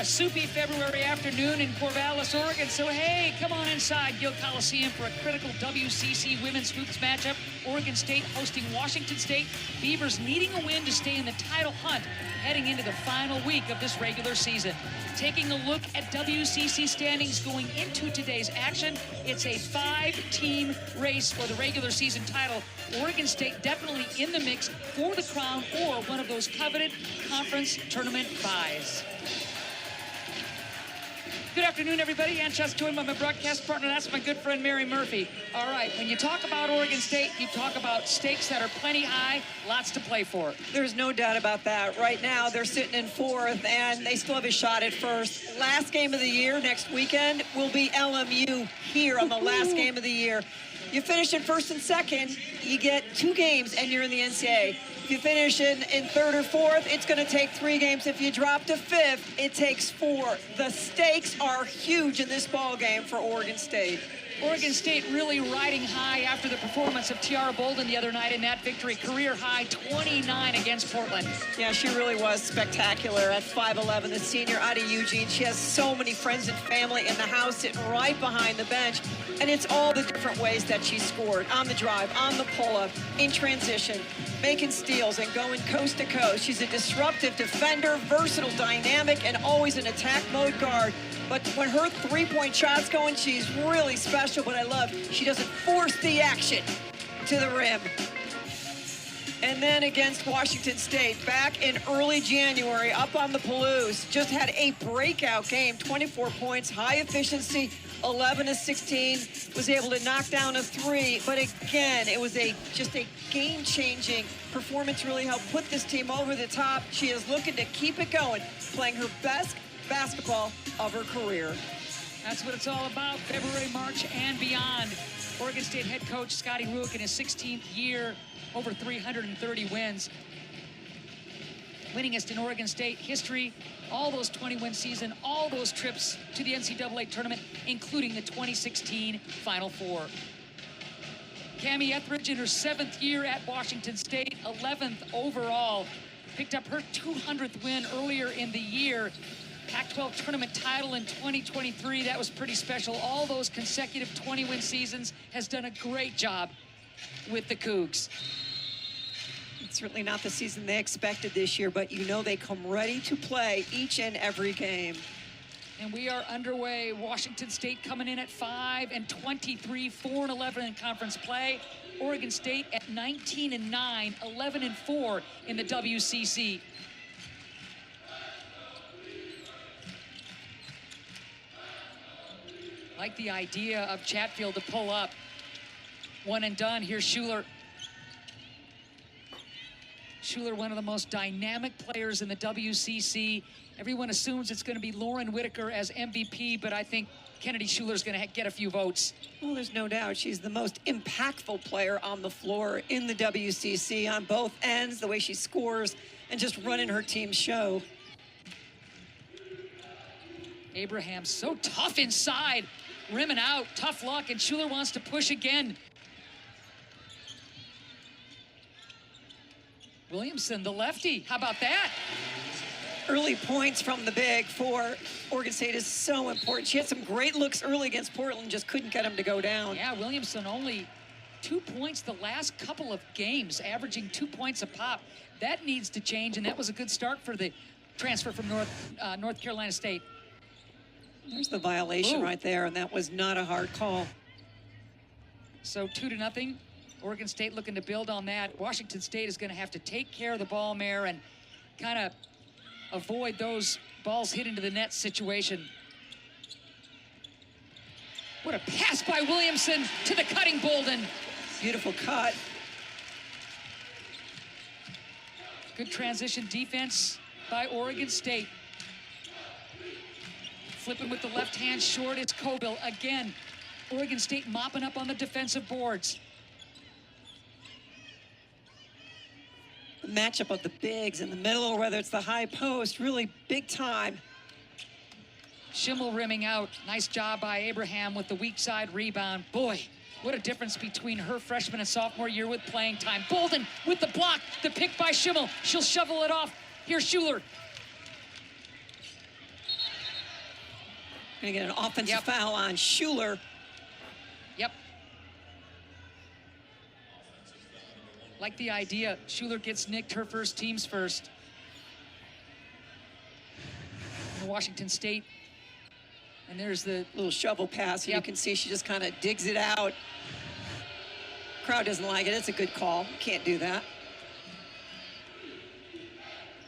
a soupy February afternoon in Corvallis, Oregon. So, hey, come on inside Gill Coliseum for a critical WCC women's hoops matchup. Oregon State hosting Washington State. Beavers needing a win to stay in the title hunt heading into the final week of this regular season. Taking a look at WCC standings going into today's action, it's a 5-team race for the regular season title. Oregon State definitely in the mix for the crown or one of those coveted conference tournament byes. Good afternoon, everybody. Ann Chess joined by my broadcast partner. That's my good friend, Mary Murphy. All right, when you talk about Oregon State, you talk about stakes that are plenty high, lots to play for. There's no doubt about that. Right now, they're sitting in fourth, and they still have a shot at first. Last game of the year, next weekend, will be LMU here on the last game of the year. You finish in first and second, you get 2 games, and you're in the NCAA. If you finish in third or fourth, it's going to take 3 games. If you drop to fifth, it takes 4. The stakes are huge in this ball game for Oregon State. Oregon State really riding high after the performance of Tiara Bolden the other night in that victory. Career high 29 against Portland. Yeah, she really was spectacular at 5'11", the senior out of Eugene. She has so many friends and family in the house sitting right behind the bench. And it's all the different ways that she scored. On the drive, on the pull-up, in transition, making steals and going coast to coast. She's a disruptive defender, versatile, dynamic, and always an attack mode guard. But when her three-point shot's going, she's really special. But I love she doesn't force the action to the rim. And then against Washington State, back in early January, up on the Palouse, just had a breakout game, 24 points, high efficiency, 11 of 16, was able to knock down a 3. But again, it was just a game-changing performance, really helped put this team over the top. She is looking to keep it going, playing her best basketball of her career. That's what it's all about, February, March, and beyond. Oregon State head coach Scotty Rueck in his 16th year, over 330 wins. Winningest in Oregon State history, all those 20-win season, all those trips to the NCAA tournament, including the 2016 Final Four. Cammie Etheridge in her 7th year at Washington State, 11th overall, picked up her 200th win earlier in the year. Pac-12 tournament title in 2023, that was pretty special. All those consecutive 20-win seasons, has done a great job with the Cougs. It's certainly not the season they expected this year, but you know they come ready to play each and every game. And we are underway. Washington State coming in at 5-23, 4-11 in conference play. Oregon State at 19-9, 11-4 in the WCC. Like the idea of Chatfield to pull up. One and done. Here's Schuler. Schuler, one of the most dynamic players in the WCC. Everyone assumes it's going to be Lauren Whitaker as MVP, but I think Kennedy Schuler's going to get a few votes. Well, there's no doubt. She's the most impactful player on the floor in the WCC on both ends, the way she scores and just running her team's show. Abraham so tough inside, rimming out, tough luck, and Schuler wants to push again. Williamson, the lefty, how about that? Early points from the big for Oregon State is so important. She had some great looks early against Portland, just couldn't get them to go down. Yeah, Williamson only 2 points the last couple of games, averaging 2 points a pop. That needs to change, and that was a good start for the transfer from North Carolina State. There's the violation right there, and that was not a hard call. So 2-0. Oregon State looking to build on that. Washington State is going to have to take care of the ball, Mare, and kind of avoid those balls hit into the net situation. What a pass by Williamson to the cutting Bolden. Beautiful cut. Good transition defense by Oregon State. Flipping with the left hand short, it's Cobill again. Oregon State mopping up on the defensive boards. The matchup of the bigs in the middle, or whether it's the high post, really big time. Schimmel rimming out. Nice job by Abraham with the weak side rebound. Boy, what a difference between her freshman and sophomore year with playing time. Bolden with the block, the pick by Schimmel. She'll shovel it off. Here's Schuler. Gonna get an offensive foul on Schuler. Yep. Like the idea. Schuler gets nicked, her first, team's first. And Washington State. And there's the little shovel pass. You can see she just kind of digs it out. Crowd doesn't like it. It's a good call. Can't do that.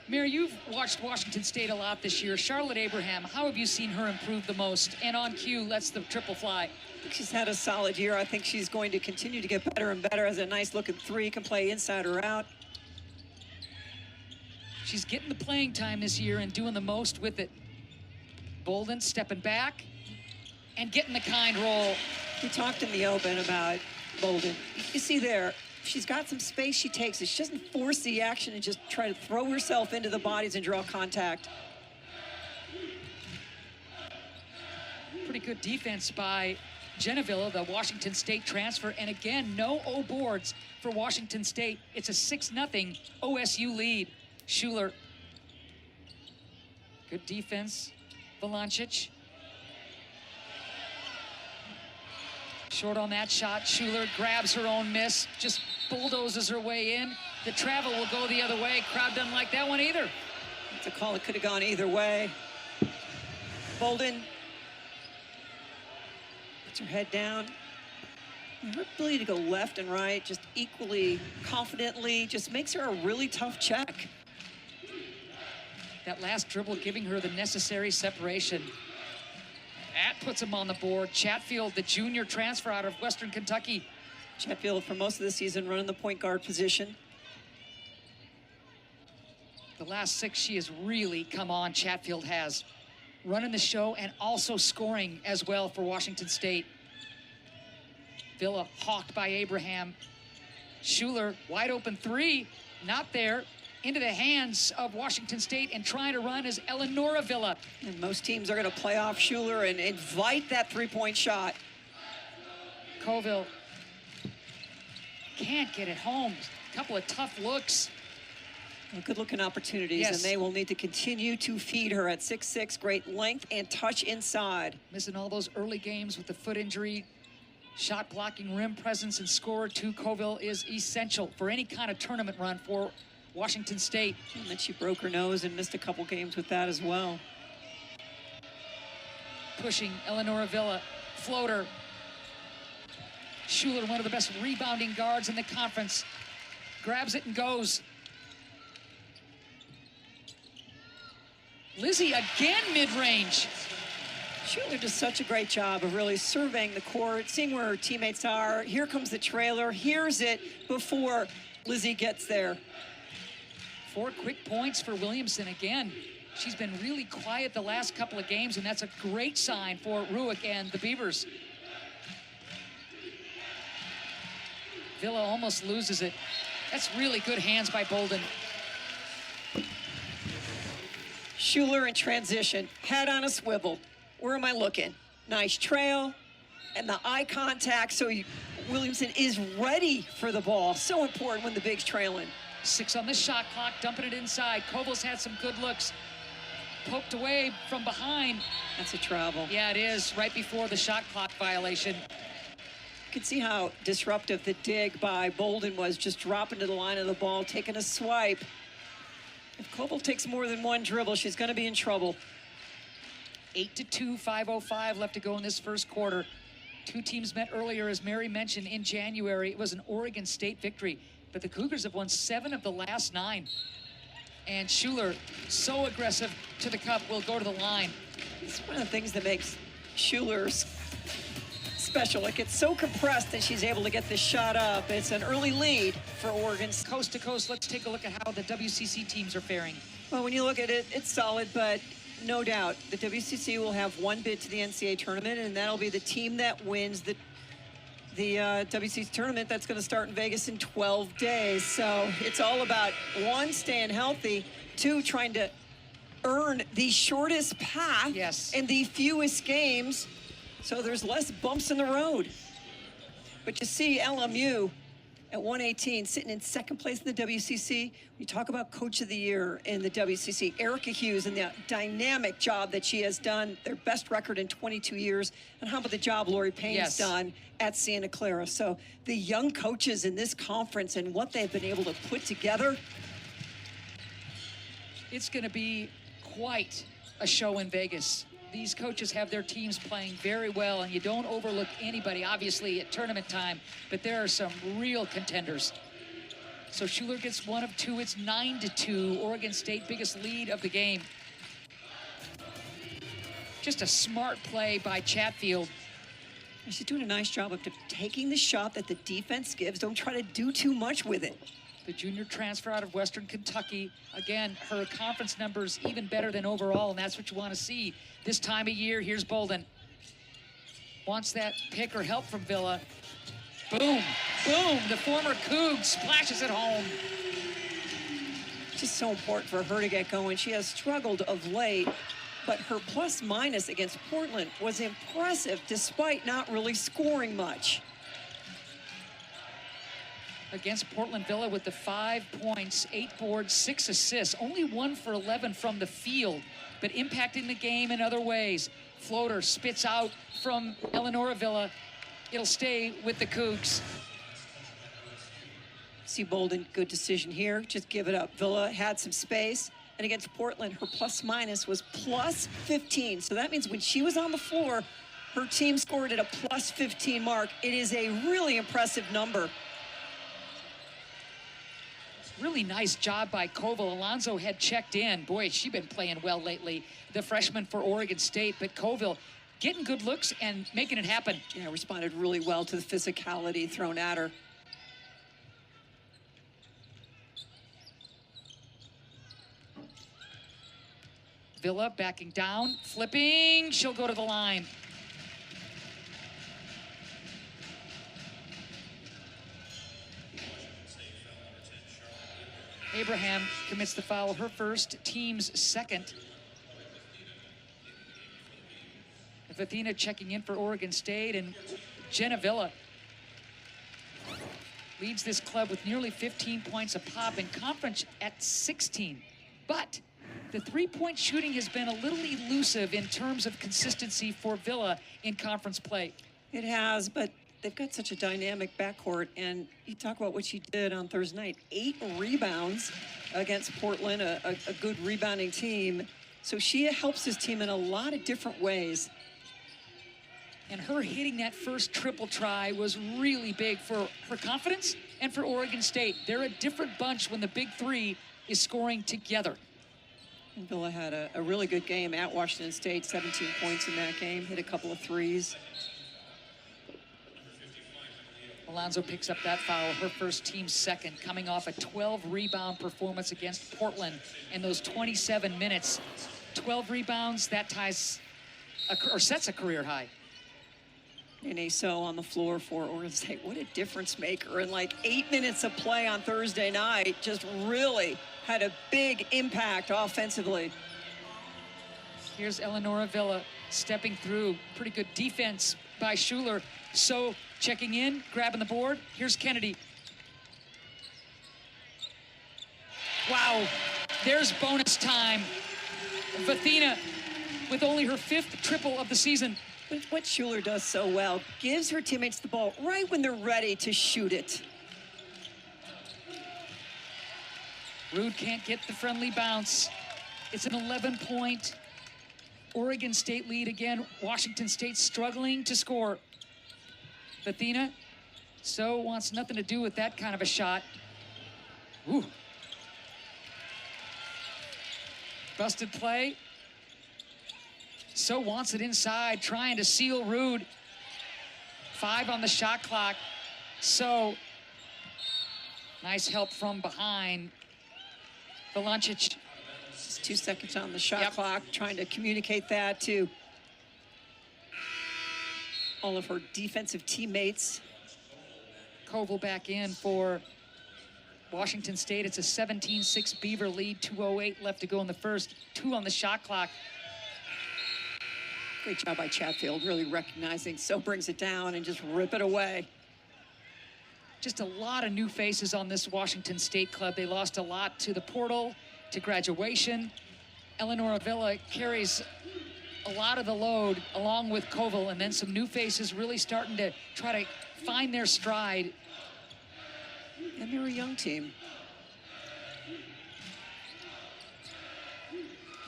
Mary, you've watched Washington State a lot this year. Charlotte Abraham, how have you seen her improve the most? And on cue, lets the triple fly. I think she's had a solid year. I think she's going to continue to get better and better. Has a nice looking three, can play inside or out. She's getting the playing time this year and doing the most with it. Bolden stepping back and getting the kind roll. We talked in the open about Bolden. You see there, she's got some space, she takes it. She doesn't force the action and just try to throw herself into the bodies and draw contact. Pretty good defense by Genevilla, the Washington State transfer. And again, no O boards for Washington State. It's a 6-0 OSU lead. Schuler. Good defense. Valancic. Short on that shot. Schuler grabs her own miss, just bulldozes her way in. The travel will go the other way. Crowd doesn't like that one either. It's a call that could have gone either way. Bolden puts her head down. Her ability to go left and right just equally confidently just makes her a really tough check. That last dribble giving her the necessary separation. That puts him on the board. Chatfield, the junior transfer out of Western Kentucky. Chatfield, for most of the season, running the point guard position. The last 6, she has really come on. Chatfield has. Running the show and also scoring as well for Washington State. Villa hawked by Abraham. Schuler, wide open three, not there. Into the hands of Washington State, and trying to run is Eleonora Villa. And most teams are going to play off Schuler and invite that three-point shot. Colville can't get it home. A couple of tough looks. Well, good-looking opportunities, and they will need to continue to feed her at 6'6", great length and touch inside. Missing all those early games with the foot injury. Shot blocking, rim presence, and scorer to Colville is essential for any kind of tournament run for Washington State. And then she broke her nose and missed a couple games with that as well. Pushing Eleonora Villa, floater. Schuler, one of the best rebounding guards in the conference, grabs it and goes. Lizzie again mid-range. Schuler does such a great job of really surveying the court, seeing where her teammates are. Here comes the trailer, hears it before Lizzie gets there. 4 quick points for Williamson again. She's been really quiet the last couple of games, and that's a great sign for Ruick and the Beavers. Villa almost loses it. That's really good hands by Bolden. Schuler in transition, head on a swivel. Where am I looking? Nice trail and the eye contact, so Williamson is ready for the ball. So important when the big's trailing. 6 on the shot clock, dumping it inside. Koval's had some good looks. Poked away from behind. That's a travel. Yeah, it is, right before the shot clock violation. You can see how disruptive the dig by Bolden was, just dropping to the line of the ball, taking a swipe. If Koval takes more than one dribble, she's going to be in trouble. 8-2, 5:05 left to go in this first quarter. 2 teams met earlier, as Mary mentioned, in January. It was an Oregon State victory, but the Cougars have won 7 of the last 9. And Schuler, so aggressive to the cup, will go to the line. It's one of the things that makes Schuler special. It gets so compressed that she's able to get this shot up. It's an early lead for Oregon. Coast to coast, let's take a look at how the WCC teams are faring. Well, when you look at it, it's solid, but no doubt the WCC will have one bid to the NCAA tournament, and that'll be the team that wins the WCC tournament. That's going to start in Vegas in 12 days. So it's all about, 1, staying healthy, 2, trying to earn the shortest path and the fewest games, so there's less bumps in the road. But you see LMU at 118, sitting in second place in the WCC. You talk about Coach of the Year in the WCC, Erica Hughes, and the dynamic job that she has done, their best record in 22 years. And how about the job Lori Payne's done at Santa Clara? So the young coaches in this conference and what they've been able to put together. It's going to be quite a show in Vegas. These coaches have their teams playing very well, and you don't overlook anybody, obviously, at tournament time, but there are some real contenders. So Schuler gets one of two. It's 9-2. Oregon State, biggest lead of the game. Just a smart play by Chatfield. She's doing a nice job of taking the shot that the defense gives. Don't try to do too much with it. The junior transfer out of Western Kentucky. Again, her conference numbers even better than overall, and that's what you want to see this time of year. Here's Bolden. Wants that pick or help from Villa. Boom, boom. The former Coug splashes it home. Just so important for her to get going. She has struggled of late, but her plus-minus against Portland was impressive despite not really scoring much. Against Portland, Villa with the 5 points, 8 boards, 6 assists, only 1 for 11 from the field, but impacting the game in other ways. Floater spits out from Eleonora Villa. It'll stay with the Cougs. See Bolden, good decision here. Just give it up. Villa had some space. And against Portland, her plus-minus was plus 15. So that means when she was on the floor, her team scored at a plus 15 mark. It is a really impressive number. Really nice job by Koval. Alonso had checked in. Boy, she's been playing well lately, the freshman for Oregon State. But Koval getting good looks and making it happen. Yeah, responded really well to the physicality thrown at her. Villa backing down, flipping. She'll go to the line. Abraham commits the foul, her first, team's second. Athena checking in for Oregon State, and Jenna Villa leads this club with nearly 15 points a pop in conference at 16. But the three-point shooting has been a little elusive in terms of consistency for Villa in conference play. It has, but they've got such a dynamic backcourt, and you talk about what she did on Thursday night. 8 rebounds against Portland, a good rebounding team. So she helps this team in a lot of different ways. And her hitting that first triple try was really big for her confidence and for Oregon State. They're a different bunch when the big three is scoring together. And Villa had a really good game at Washington State, 17 points in that game, hit a couple of threes. Alonso picks up that foul, her first, team second, coming off a 12-rebound performance against Portland in those 27 minutes. 12 rebounds, that ties or sets a career high. And So on the floor for Oregon State. What a difference maker. In like 8 minutes of play on Thursday night, just really had a big impact offensively. Here's Eleonora Villa stepping through. Pretty good defense by Schuler. So checking in, grabbing the board. Here's Kennedy. Wow, there's bonus time. Athena with only her 5th triple of the season. But what Schuler does so well, gives her teammates the ball right when they're ready to shoot it. Rude can't get the friendly bounce. It's an 11-point Oregon State lead again. Washington State struggling to score. Athena so wants nothing to do with that kind of a shot. Ooh. Busted play. So wants it inside, trying to seal Rude. 5 on the shot clock. So nice help from behind. Valancic. Just 2 seconds on the shot clock, trying to communicate that to all of her defensive teammates. Koval back in for Washington State. It's a 17-6 Beaver lead, 2:08 left to go in the first. 2 on the shot clock. Great job by Chatfield, really recognizing. So brings it down and just rip it away. Just a lot of new faces on this Washington State club. They lost a lot to the portal, to graduation. Eleanor Avila carries a lot of the load along with Koval, and then some new faces really starting to try to find their stride. And they're a young team.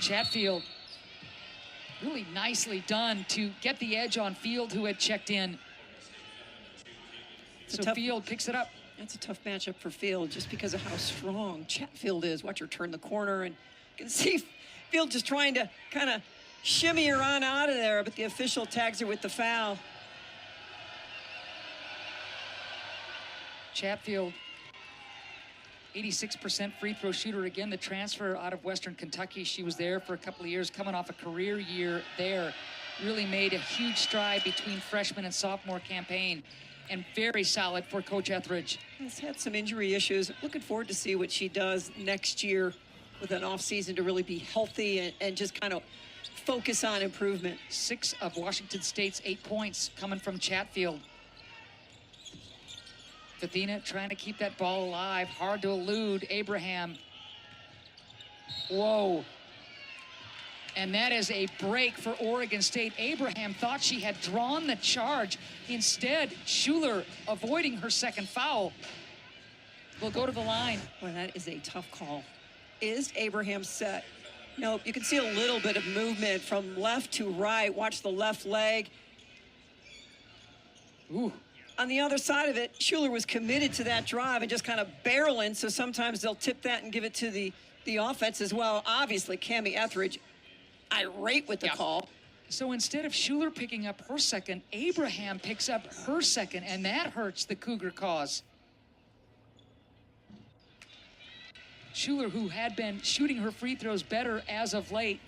Chatfield, really nicely done to get the edge on Field, who had checked in. So Field picks it up. That's a tough matchup for Field just because of how strong Chatfield is. Watch her turn the corner, and you can see Field just trying to kind of shimmy her on out of there, but the official tags her with the foul. Chatfield, 86% free throw shooter. Again, the transfer out of Western Kentucky. She was there for a couple of years, coming off a career year there. Really made a huge stride between freshman and sophomore campaign, and very solid for Coach Etheridge. Has had some injury issues. Looking forward to see what she does next year with an off season to really be healthy and just kind of focus on improvement. 6 of Washington State's 8 points coming from Chatfield. Athena trying to keep that ball alive. Hard to elude. Abraham. Whoa. And that is a break for Oregon State. Abraham thought she had drawn the charge. Instead, Schuler avoiding her second foul will go to the line. Boy, that is a tough call. Is Abraham set? Nope, you can see a little bit of movement from left to right. Watch the left leg. Ooh. On the other side of it, Schuler was committed to that drive and just kind of barreling, so sometimes they'll tip that and give it to the offense as well. Obviously, Cammie Etheridge irate with the call. So instead of Schuler picking up her second, Abraham picks up her second, and that hurts the Cougar cause. Schuler, who had been shooting her free throws better as of late,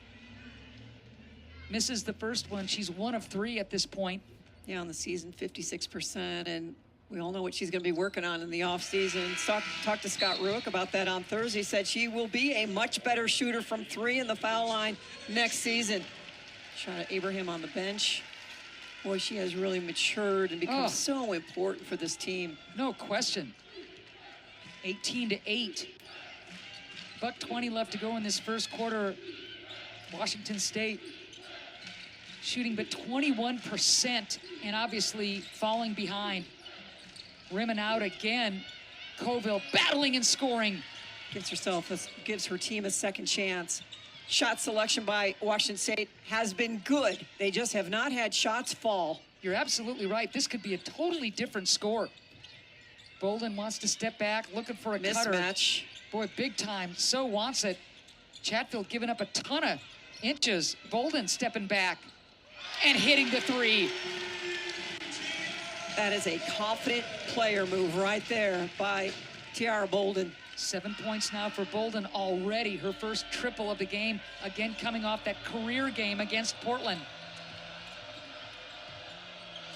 misses the first one. She's 1 of 3 at this point. Yeah, on the season, 56%, and we all know what she's going to be working on in the offseason. Talked to Scott Ruick about that on Thursday. Said she will be a much better shooter from 3 in the foul line next season. Shot at Abraham on the bench. Boy, she has really matured and become so important for this team. No question. 18-8. $1:20 left to go in this first quarter. Washington State shooting but 21%, and obviously falling behind. Rimming out again. Colville battling and scoring. Gives her team a second chance. Shot selection by Washington State has been good. They just have not had shots fall. You're absolutely right. This could be a totally different score. Bolden wants to step back, looking for a cutter. Mismatch. Boy, big time. So wants it. Chatfield giving up a ton of inches. Bolden stepping back and hitting the 3. That is a confident player move right there by Tiara Bolden. 7 points now for Bolden already. Her first triple of the game. Again, coming off that career game against Portland.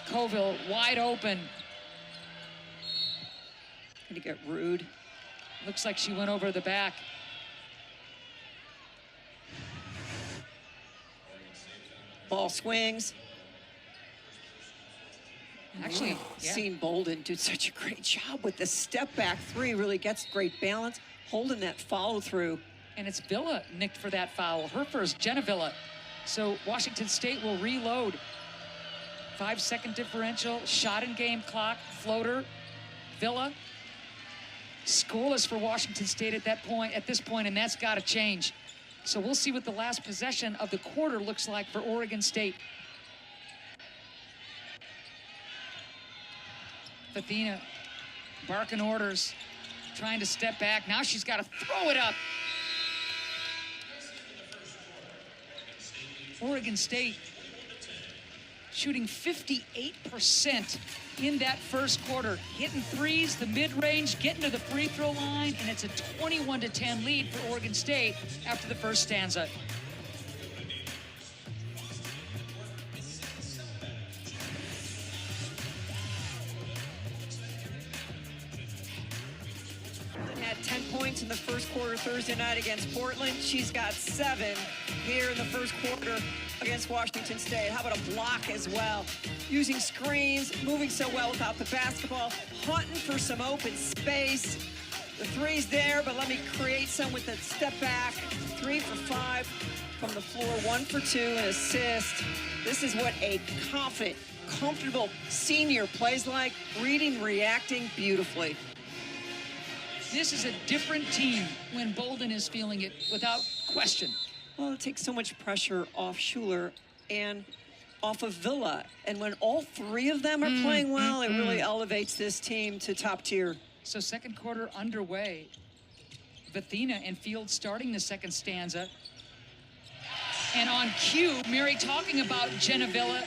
Colville wide open. Gonna get rude. Looks like she went over the back. Ball swings. Actually, seen Bolden do such a great job with the step back 3. Really gets great balance, holding that follow through. And it's Villa nicked for that foul. Her first, Jenna Villa. So Washington State will reload. 5-second differential, shot in game clock, floater, Villa. Scoreless for Washington State at this point, and that's got to change. So we'll see what the last possession of the quarter looks like for Oregon State. Athena barking orders, trying to step back. Now she's got to throw it up. Oregon State shooting 58% in that first quarter, hitting threes, the mid-range, getting to the free throw line, and it's a 21-10 lead for Oregon State after the first stanza. Had 10 points points in the first quarter Thursday night against Portland. She's got 7 here in the first quarter against Washington State. How about a block as well? Using screens, moving so well without the basketball, hunting for some open space. The three's there, but let me create some with a step back. 3 for 5 from the floor, 1 for 2, an assist. This is what a confident, comfortable senior plays like, reading, reacting beautifully. This is a different team when Bolden is feeling it, without question. Well, it takes so much pressure off Schuler and off of Villa. And when all 3 of them are playing well, it really elevates this team to top tier. So second quarter underway. Vathina and Fields starting the second stanza. And on cue, Mary talking about Jenna Villa.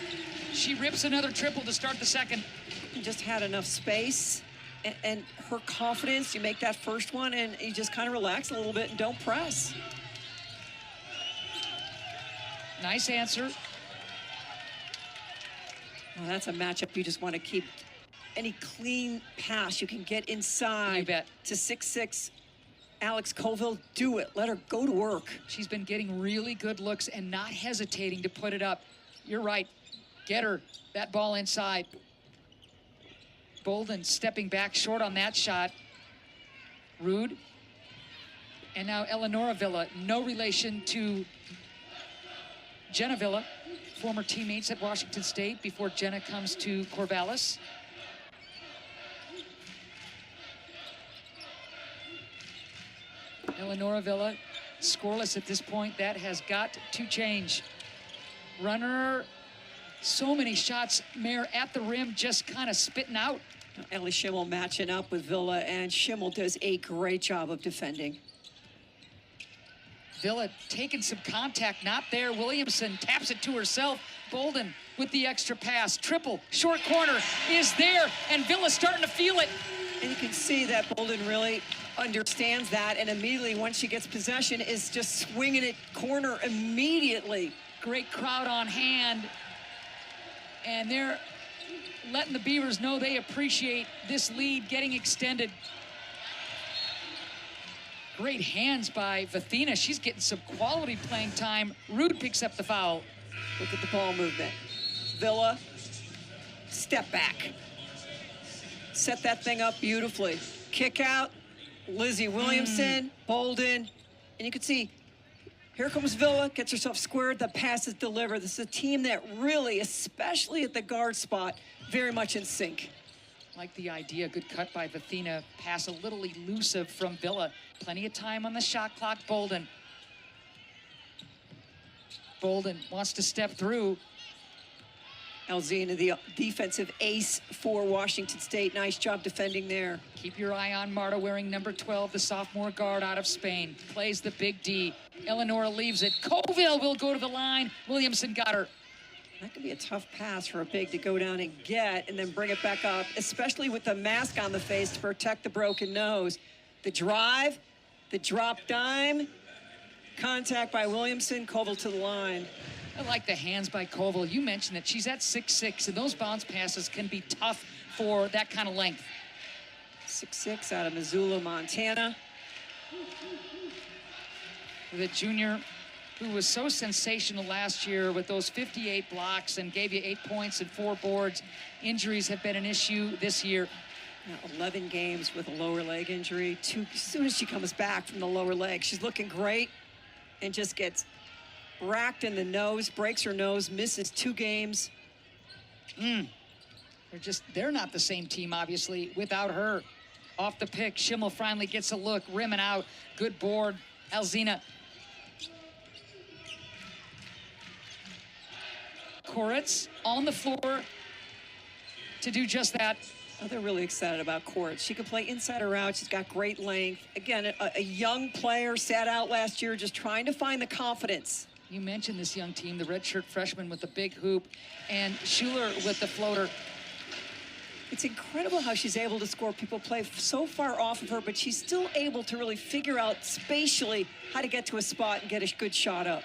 She rips another triple to start the second. You just had enough space and her confidence. You make that first one and you just kind of relax a little bit and don't press. Nice answer. Well, that's a matchup you just want to keep. Any clean pass you can get inside. You bet. To 6'6", Alex Colville, do it. Let her go to work. She's been getting really good looks and not hesitating to put it up. You're right. Get her that ball inside. Bolden stepping back short on that shot. Rude. And now Eleonora Villa, no relation to Jenna Villa, former teammates at Washington State before Jenna comes to Corvallis. Eleonora Villa, scoreless at this point. That has got to change. Runner, so many shots, Mayor, at the rim, just kind of spitting out. Ellie Schimmel matching up with Villa, and Schimmel does a great job of defending. Villa taking some contact, not there. Williamson taps it to herself. Bolden with the extra pass. Triple, short corner is there, and Villa starting to feel it. And you can see that Bolden really understands that, and immediately once she gets possession is just swinging it corner immediately. Great crowd on hand, and they're letting the Beavers know they appreciate this lead getting extended. Great hands by Vathina. She's getting some quality playing time. Rude picks up the foul. Look at the ball movement. Villa, step back. Set that thing up beautifully. Kick out, Lizzie Williamson, Bolden, and you can see, here comes Villa, gets herself squared, the pass is delivered. This is a team that really, especially at the guard spot, very much in sync. Like the idea, good cut by Vathina, pass a little elusive from Villa. Plenty of time on the shot clock, Bolden. Bolden wants to step through. Alzina, the defensive ace for Washington State. Nice job defending there. Keep your eye on Marta wearing number 12, the sophomore guard out of Spain. Plays the big D. Eleonora leaves it. Colville will go to the line. Williamson got her. That could be a tough pass for a big to go down and get and then bring it back up, especially with the mask on the face to protect the broken nose. The drive, the drop dime, contact by Williamson, Colville to the line. I like the hands by Colville. You mentioned that she's at 6'6", and those bounce passes can be tough for that kind of length. 6'6" out of Missoula, Montana. The junior who was so sensational last year with those 58 blocks and gave you 8 points and 4 boards. Injuries have been an issue this year. Now 11 games with a lower leg injury. As soon as she comes back from the lower leg, she's looking great and just gets racked in the nose, breaks her nose, misses 2 games. They're not the same team, obviously, without her. Off the pick, Schimmel finally gets a look, rimming out. Good board, Alzina. Koritz on the floor to do just that. Oh, they're really excited about Koritz. She can play inside or out. She's got great length. Again, a young player, sat out last year, just trying to find the confidence. You mentioned this young team, the redshirt freshman with the big hoop, and Schuler with the floater. It's incredible how she's able to score. People play so far off of her, but she's still able to really figure out spatially how to get to a spot and get a good shot up.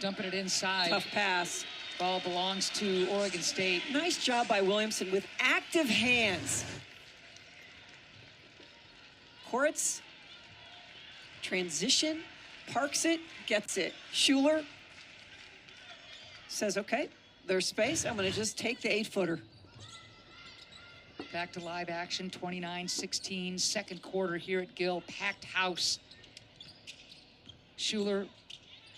Dumping it inside. Tough pass. Ball belongs to Oregon State. Nice job by Williamson with active hands. Koretz, transition, parks it, gets it. Schuler says, okay, there's space. I'm going to just take the 8-footer. Back to live action, 29-16, second quarter here at Gill, packed house. Schuler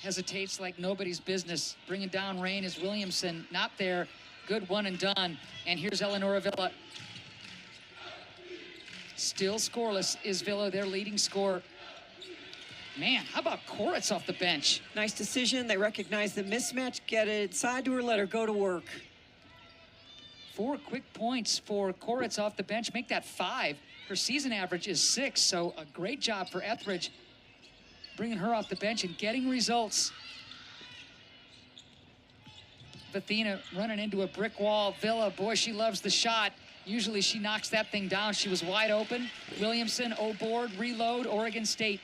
hesitates like nobody's business. Bringing down rain is Williamson, not there. Good one and done. And here's Eleonora Villa. Still scoreless is Villa, their leading scorer. Man, how about Koretz off the bench? Nice decision. They recognize the mismatch, get it inside to her, let her go to work. 4 quick points for Koretz off the bench, make that 5. Her season average is 6, so a great job for Etheridge bringing her off the bench and getting results. Athena running into a brick wall. Villa, boy, she loves the shot. Usually she knocks that thing down. She was wide open. Williamson, O-board, reload, Oregon State.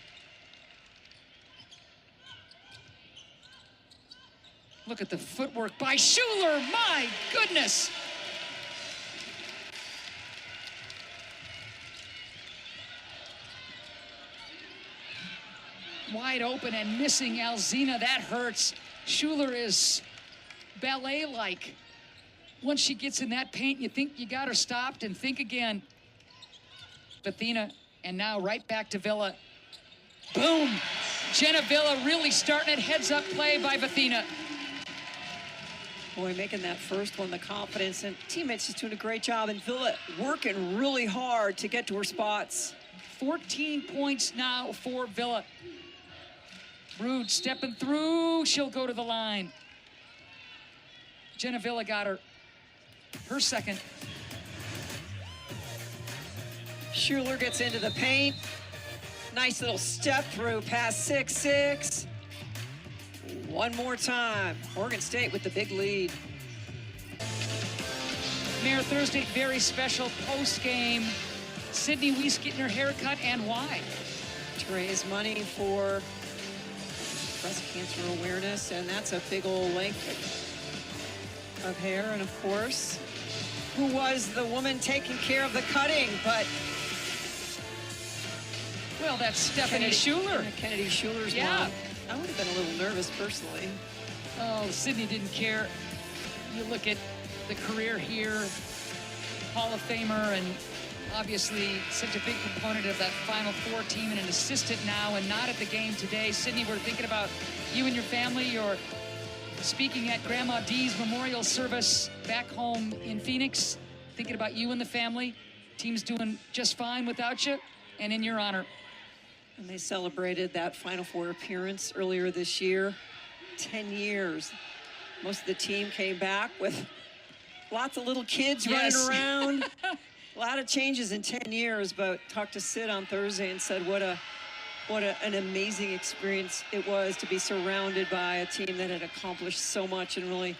Look at the footwork by Schuler, my goodness. Wide open and missing Alzina, that hurts. Schuler is ballet-like. Once she gets in that paint, you think you got her stopped and think again. Athena, and now right back to Villa. Boom! Jenna Villa really starting it. Heads-up play by Athena. Boy, making that first one, the confidence, and teammates just doing a great job. And Villa working really hard to get to her spots. 14 points now for Villa. Rude stepping through. She'll go to the line. Jenna Villa got her second. Schuler gets into the paint. Nice little step through past 6-6. One more time. Oregon State with the big lead. Mayor Thursday, very special post-game. Sydney Weiss getting her hair cut, and why? To raise money for breast cancer awareness, and that's a big old length of hair. And of course, who was the woman taking care of the cutting? But well, that's Stephanie Schuler. Kennedy Schuler's mom. I would have been a little nervous personally. Oh, Sydney didn't care. You look at the career here, Hall of Famer, and obviously such a big component of that Final Four team and an assistant now and not at the game today. Sydney, we're thinking about you and your family. You're speaking at Grandma Dee's memorial service back home in Phoenix. Thinking about you and the family. Team's doing just fine without you, and in your honor. And they celebrated that Final Four appearance earlier this year. 10 years. Most of the team came back with lots of little kids running around. A lot of changes in 10 years, but talked to Sid on Thursday and said what an amazing experience it was to be surrounded by a team that had accomplished so much and really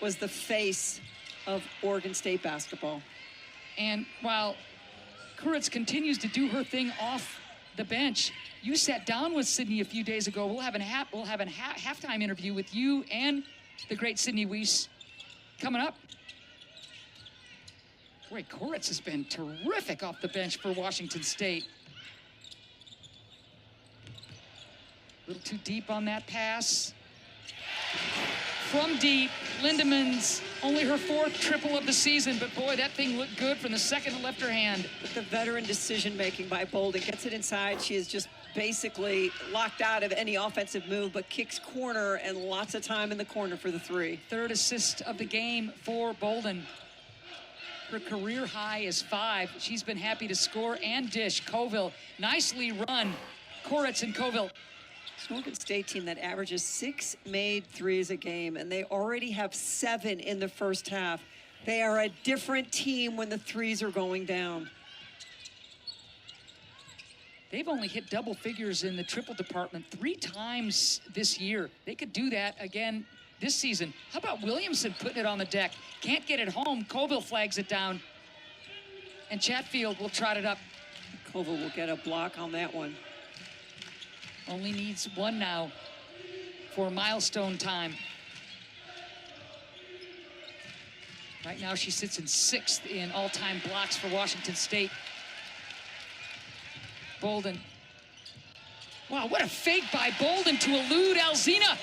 was the face of Oregon State basketball. And while Koretz continues to do her thing off the bench, you sat down with Sydney a few days ago. We'll have a halftime interview with you and the great Sydney Weiss coming up. Boy, Koretz has been terrific off the bench for Washington State. A little too deep on that pass. From deep, Lindemann's only her 4th triple of the season, but boy, that thing looked good from the second it left her hand. But the veteran decision-making by Bolden gets it inside. She is just basically locked out of any offensive move, but kicks corner and lots of time in the corner for the 3. 3rd assist of the game for Bolden. Her career high is 5. She's been happy to score and dish. Colville, nicely run. Koretz and Colville. It's an Oregon State team that averages 6 made threes a game, and they already have 7 in the first half. They are a different team when the threes are going down. They've only hit double figures in the triple department 3 times this year. They could do that again this season. How about Williamson putting it on the deck? Can't get it home. Colville flags it down. And Chatfield will trot it up. Colville will get a block on that one. Only needs 1 now for milestone time. Right now she sits in 6th in all-time blocks for Washington State. Bolden. Wow, what a fake by Bolden to elude Alzina.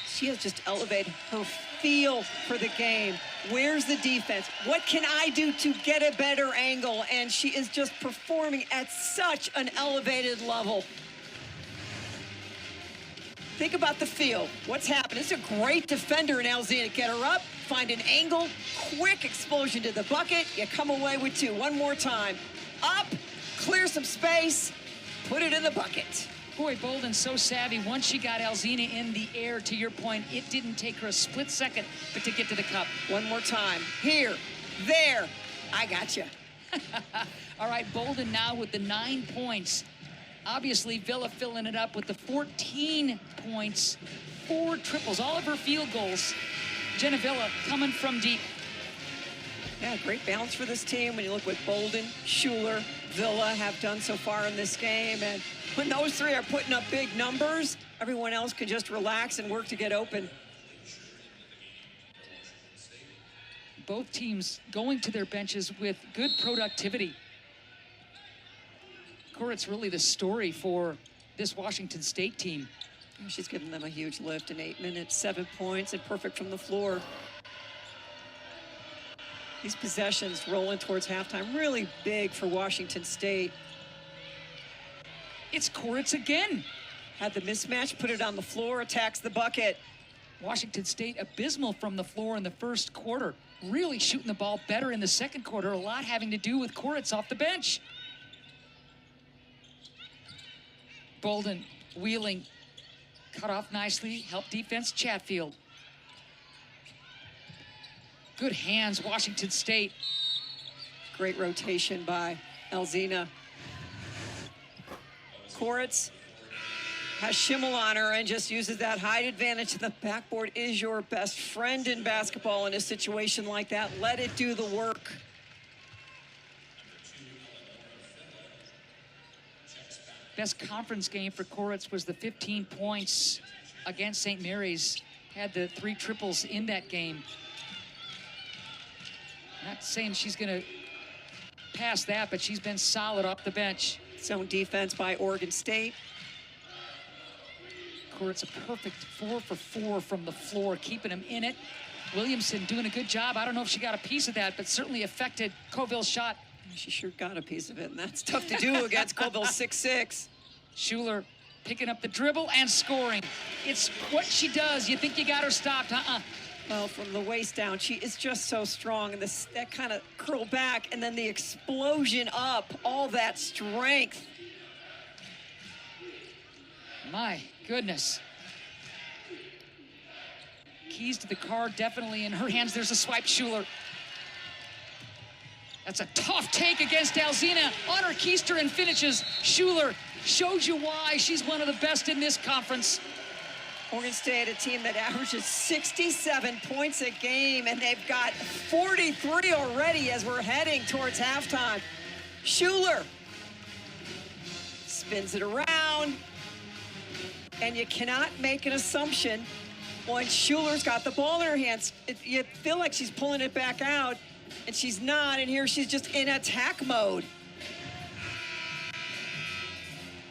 She has just elevated her feel for the game. Where's the defense? What can I do to get a better angle? And she is just performing at such an elevated level. Think about the feel. What's happened? It's a great defender in Alzina. Get her up, find an angle, quick explosion to the bucket. You come away with two. One more time. Up, clear some space, put it in the bucket. Boy, Bolden's so savvy. Once she got Alzina in the air, to your point, it didn't take her a split second but to get to the cup. One more time. Here, there, I got you. All right, Bolden now with the 9 points. Obviously, Villa filling it up with the 14 points, 4 triples, all of her field goals. Jenna Villa coming from deep. Yeah, great balance for this team when you look what Bolden, Schuler, Villa have done so far in this game. And when those three are putting up big numbers, everyone else can just relax and work to get open. Both teams going to their benches with good productivity. Koret's really the story for this Washington State team. She's given them a huge lift in 8 minutes, 7 points, and perfect from the floor. These possessions rolling towards halftime, really big for Washington State. It's Koret's again. Had the mismatch, put it on the floor, attacks the bucket. Washington State abysmal from the floor in the first quarter. Really shooting the ball better in the second quarter, a lot having to do with Koret's off the bench. Bolden wheeling, cut off nicely, help defense, Chatfield. Good hands, Washington State. Great rotation by Alzina. Koretz has Schimmel on her and just uses that height advantage. The backboard is your best friend in basketball in a situation like that. Let it do the work. Best conference game for Koretz was the 15 points against St. Mary's. Had the 3 triples in that game. Not saying she's going to pass that, but she's been solid off the bench. Zone defense by Oregon State. Koretz a perfect 4 for 4 from the floor, keeping him in it. Williamson doing a good job. I don't know if she got a piece of that, but certainly affected Colville's shot. She sure got a piece of it, and that's tough to do against Colville's 6'6". Schuler picking up the dribble and scoring. It's what she does. You think you got her stopped, Well, from the waist down, she is just so strong, and that kind of curl back, and then the explosion up, all that strength. My goodness. Keys to the car definitely in her hands. There's a swipe, Schuler. That's a tough take against Alzina. On her keister and finishes. Schuler shows you why she's one of the best in this conference. Oregon State, a team that averages 67 points a game, and they've got 43 already as we're heading towards halftime. Schuler spins it around, and you cannot make an assumption when Schuler's got the ball in her hands. You feel like she's pulling it back out, and she's not, and here she's just in attack mode.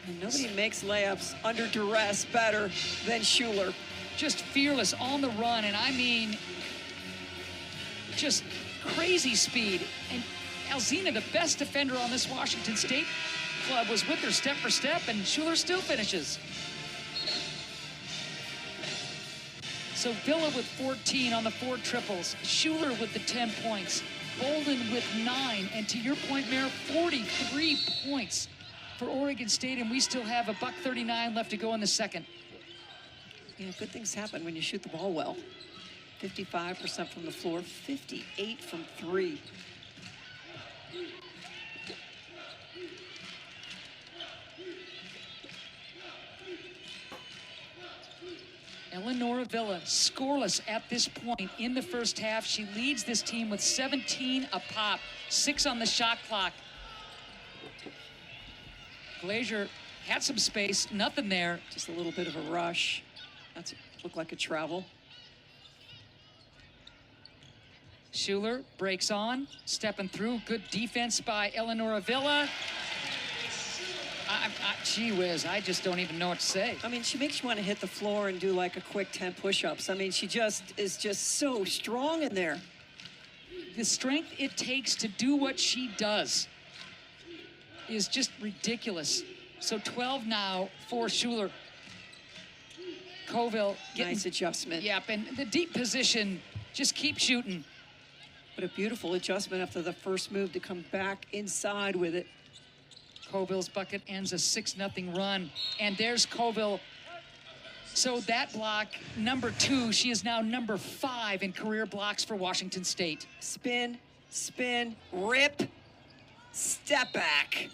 And nobody makes layups under duress better than Schuler. Just fearless on the run, and I mean, just crazy speed. And Alzina, the best defender on this Washington State club, was with her step for step, and Schuler still finishes. So Villa with 14 on the 4 triples, Schuler with the 10 points, Bolden with 9, and to your point, Mayor, 43 points for Oregon State, and we still have $1:39 left to go in the second. Yeah, good things happen when you shoot the ball well. 55% from the floor, 58 from 3. Eleanor Villa scoreless at this point in the first half. She leads this team with 17 a pop, 6 on the shot clock. Glazier had some space, nothing there. Just a little bit of a rush. That's looked like a travel. Schuler breaks on, stepping through. Good defense by Eleanor Villa. Gee whiz, I just don't even know what to say. I mean, she makes you want to hit the floor and do like a quick 10 push-ups. I mean, she just is just so strong in there. The strength it takes to do what she does is just ridiculous. So 12 now for Schuler. Colville getting... Nice adjustment. Yep, and the deep position, just keep shooting. What a beautiful adjustment after the first move to come back inside with it. Colville's bucket ends a 6-0 run. And there's Colville. So that block, number 2, she is now number 5 in career blocks for Washington State. Spin, spin, rip, step back.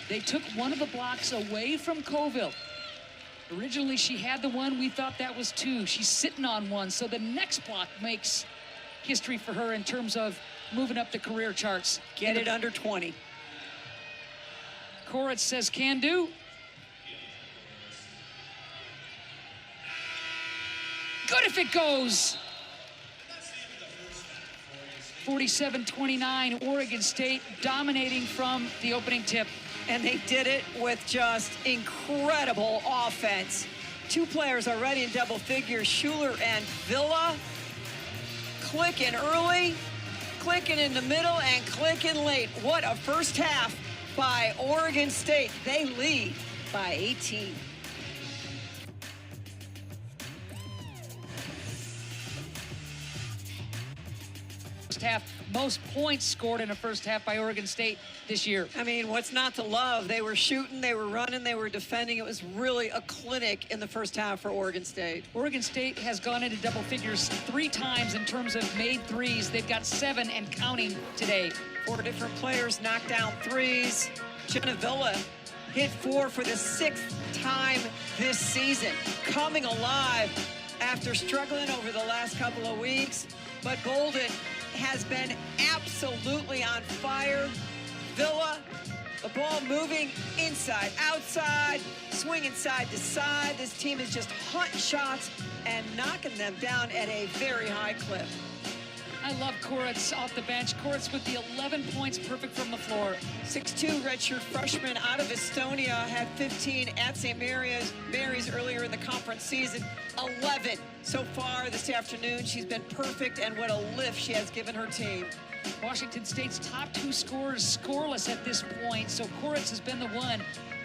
They took one of the blocks away from Colville. Originally, she had the one. We thought that was 2. She's sitting on 1. So the next block makes history for her in terms of moving up the career charts. Get it under 20. Koretz says can do. Good if it goes. 47-29, Oregon State dominating from the opening tip. And they did it with just incredible offense. 2 players already in double figures, Schuler and Villa. Clicking early, clicking in the middle, and clicking late. What a first half by Oregon State. They lead by 18. Half, most points scored in a first half by Oregon State this year. I mean, what's not to love? They were shooting, they were running, they were defending. It was really a clinic in the first half for Oregon State. Oregon State has gone into double figures 3 times in terms of made threes. They've got 7 and counting today. 4 different players knocked down threes. Jenna Villa hit 4 for the 6th time this season. Coming alive after struggling over the last couple of weeks. But Golden has been absolutely on fire. Villa, the ball moving inside, outside, swinging side to side. This team is just hunting shots and knocking them down at a very high clip. I love Koretz off the bench. Koretz with the 11 points, perfect from the floor. 6'2" redshirt freshman out of Estonia, had 15 at St. Mary's earlier in the conference season. 11 so far this afternoon. She's been perfect, and what a lift she has given her team. Washington State's top 2 scorers scoreless at this point, so Koretz has been the one.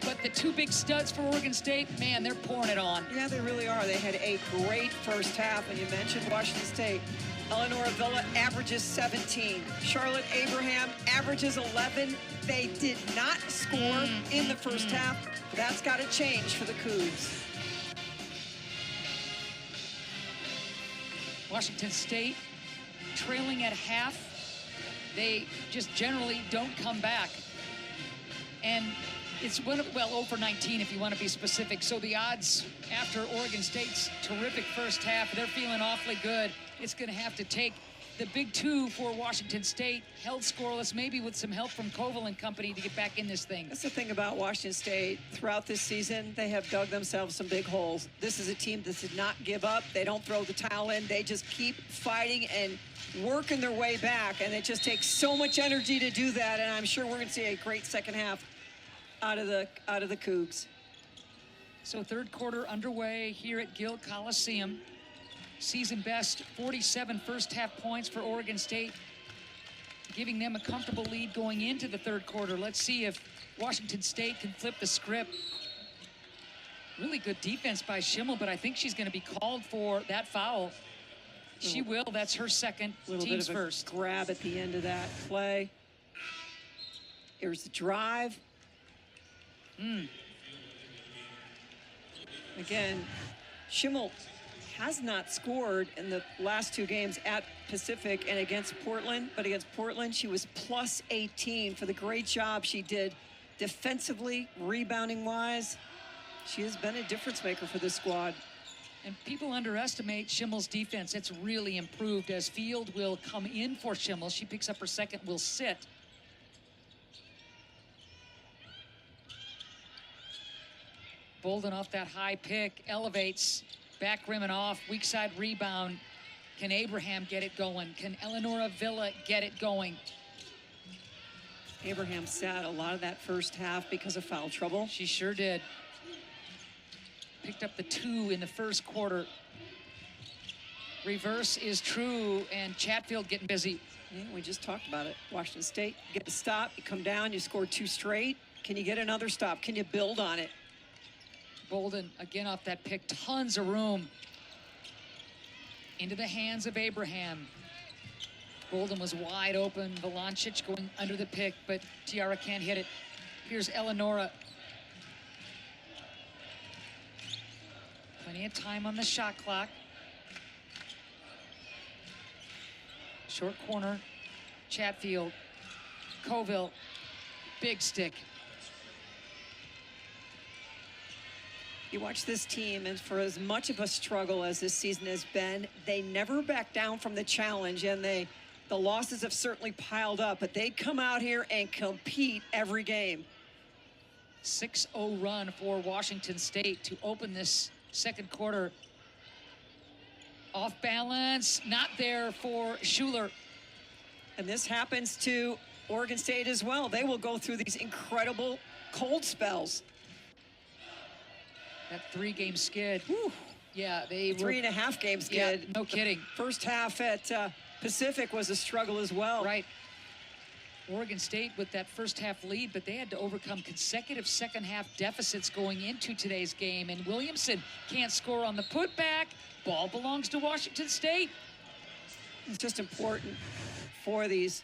But the 2 big studs for Oregon State, man, they're pouring it on. Yeah, they really are. They had a great first half, and you mentioned Washington State. Eleanor Villa averages 17. Charlotte Abraham averages 11. They did not score in the first half. That's got to change for the Cougs. Washington State trailing at half. They just generally don't come back. And it's well over 19 if you want to be specific. So the odds after Oregon State's terrific first half, they're feeling awfully good. It's going to have to take the big 2 for Washington State, held scoreless, maybe with some help from Colville and company to get back in this thing. That's the thing about Washington State. Throughout this season, they have dug themselves some big holes. This is a team that did not give up. They don't throw the towel in. They just keep fighting and working their way back, and it just takes so much energy to do that, and I'm sure we're going to see a great second half out of the Cougs. So 3rd quarter underway here at Gill Coliseum. Season best 47 first half points for Oregon State, giving them a comfortable lead going into the 3rd quarter. Let's see if Washington State can flip the script. Really good defense by Schimmel, but I think she's going to be called for that foul. She will. That's her second, team's first. Grab at the end of that play. Here's the drive. Again, Schimmel has not scored in the last 2 games at Pacific and against Portland, but against Portland, she was plus 18 for the great job she did defensively, rebounding-wise. She has been a difference maker for this squad. And people underestimate Schimmel's defense. It's really improved as Field will come in for Schimmel. She picks up her second, will sit. Bolden off that high pick, elevates, back rim and off, weak side rebound. Can Abraham get it going? Can Eleonora Villa get it going? Abraham sat a lot of that first half because of foul trouble. She sure did. Picked up the 2 in the first quarter. Reverse is true, and Chatfield getting busy. Yeah, we just talked about it. Washington State, you get the stop, you come down, you score 2 straight. Can you get another stop? Can you build on it? Bolden again off that pick, tons of room. Into the hands of Abraham. Bolden was wide open. Valancic going under the pick, but Tiara can't hit it. Here's Eleonora. Plenty of time on the shot clock. Short corner, Chatfield, Colville, big stick. You watch this team, and for as much of a struggle as this season has been, they never back down from the challenge, and the losses have certainly piled up, but they come out here and compete every game. 6-0 run for Washington State to open this second quarter. Off balance, not there for Schuler. And this happens to Oregon State as well. They will go through these incredible cold spells. That 3-game skid. Whew. Yeah, they were 3.5 game skid. Yeah, no kidding. First half at Pacific was a struggle as well. Right. Oregon State with that first half lead, but they had to overcome consecutive second half deficits going into today's game. And Williamson can't score on the putback. Ball belongs to Washington State. It's just important for these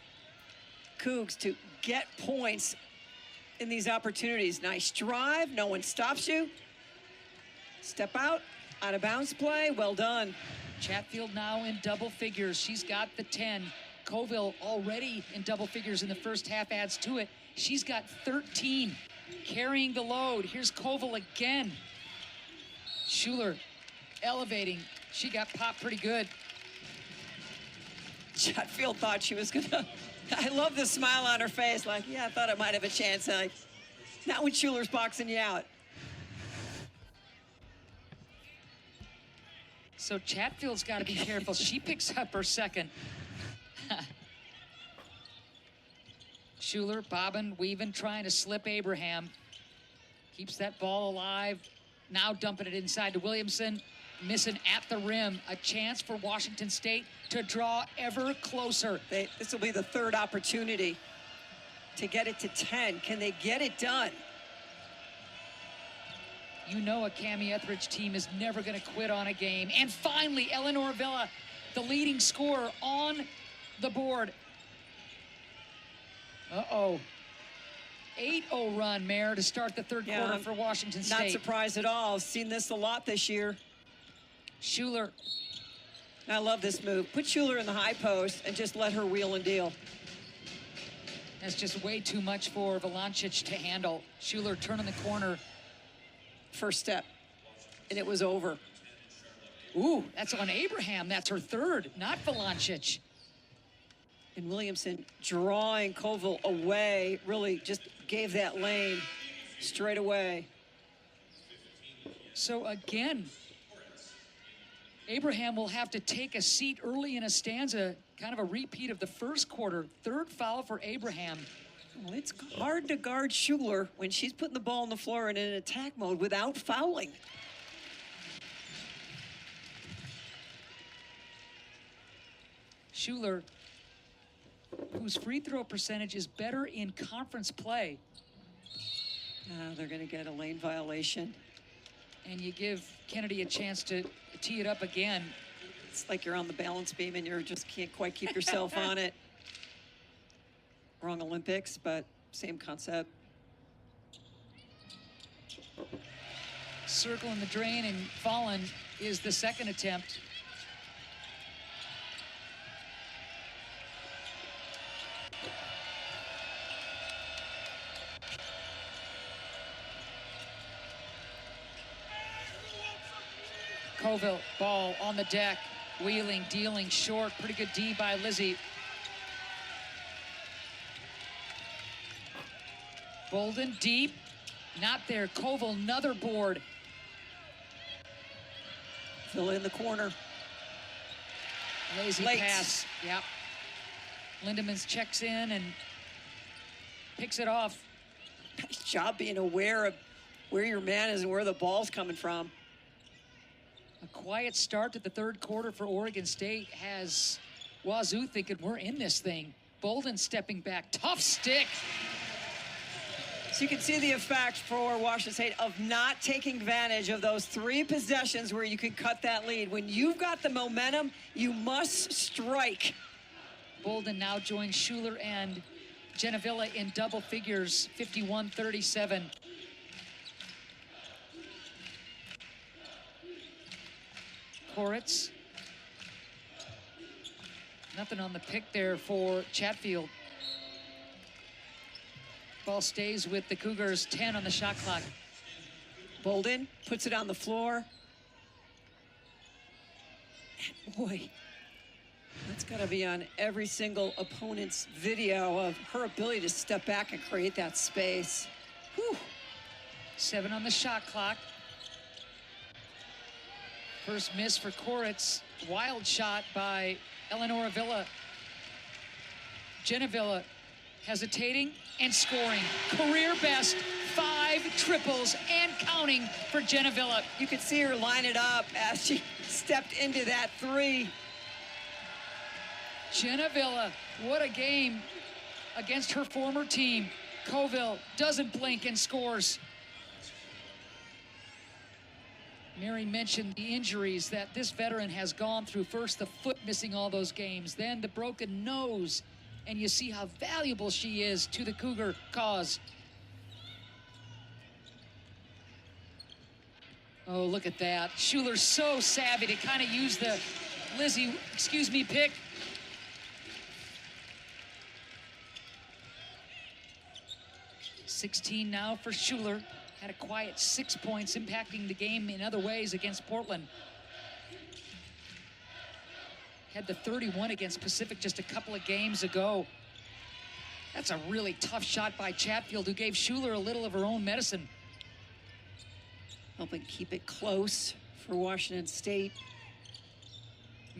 Cougs to get points in these opportunities. Nice drive. No one stops you. Step out of bounds play. Well done. Chatfield now in double figures. She's got the 10. Colville already in double figures in the first half adds to it. She's got 13 carrying the load. Here's Colville again. Schuler elevating. She got popped pretty good. Chatfield thought she was gonna, I love the smile on her face, like, yeah, I thought I might have a chance. Like, not when Schuler's boxing you out. So Chatfield's got to be careful. She picks up her second. Schuler bobbing, weaving, trying to slip Abraham. Keeps that ball alive. Now dumping it inside to Williamson. Missing at the rim. A chance for Washington State to draw ever closer. This will be the third opportunity to get it to 10. Can they get it done? You know a Cami Etheridge team is never going to quit on a game. And finally, Eleonora Villa, the leading scorer on the board. Uh-oh. 8-0 run, Mayor, to start the third quarter for Washington State. Not surprised at all. Seen this a lot this year. Schuler. I love this move. Put Schuler in the high post and just let her wheel and deal. That's just way too much for Valancic to handle. Schuler turning the corner. First step, and it was over. Ooh, that's on Abraham. That's her third, not Valancic. And Williamson drawing Colville away, really just gave that lane straight away. So again, Abraham will have to take a seat early in a stanza, kind of a repeat of the first quarter. Third foul for Abraham. Well, it's hard to guard Schuler when she's putting the ball on the floor and in an attack mode without fouling. Schuler, whose free throw percentage is better in conference play. They're going to get a lane violation. And you give Kennedy a chance to tee it up again. It's like you're on the balance beam and you just can't quite keep yourself on it. Wrong Olympics, but same concept. Circling the drain and falling is the second attempt. Colville, ball on the deck, wheeling, dealing, short, pretty good D by Lizzie. Bolden deep, not there. Colville, another board. Fill in the corner. Lazy Late. pass. Yep. Lindemans checks in and picks it off. Nice job being aware of where your man is and where the ball's coming from. A quiet start to the third quarter for Oregon State has Wazoo thinking we're in this thing. Bolden stepping back. Tough stick. So you can see the effect for Washington State of not taking advantage of those 3 possessions where you can cut that lead. When you've got the momentum, you must strike. Bolden now joins Schuler and Genevilla in double figures, 51-37. Koritz. Nothing on the pick there for Chatfield. Ball stays with the Cougars, 10 on the shot clock. Bolden puts it on the floor. And boy, that's got to be on every single opponent's video of her ability to step back and create that space. Whew. 7 on the shot clock. First miss for Koritz. Wild shot by Eleanor Avila. Genevilla hesitating and scoring. Career best 5 triples and counting for Genevilla. You could see her line it up as she stepped into that 3. Genevilla, what a game against her former team. Colville doesn't blink and scores. Mary mentioned the injuries that this veteran has gone through. First, the foot missing all those games, then the broken nose, and you see how valuable she is to the Cougar cause. Oh, look at that. Schuler's so savvy to kind of use the Lizzie, pick. $16 now for Schuler. Had a quiet 6 points, impacting the game in other ways against Portland. Had the 31 against Pacific just a couple of games ago. That's a really tough shot by Chatfield, who gave Schuler a little of her own medicine. Helping keep it close for Washington State.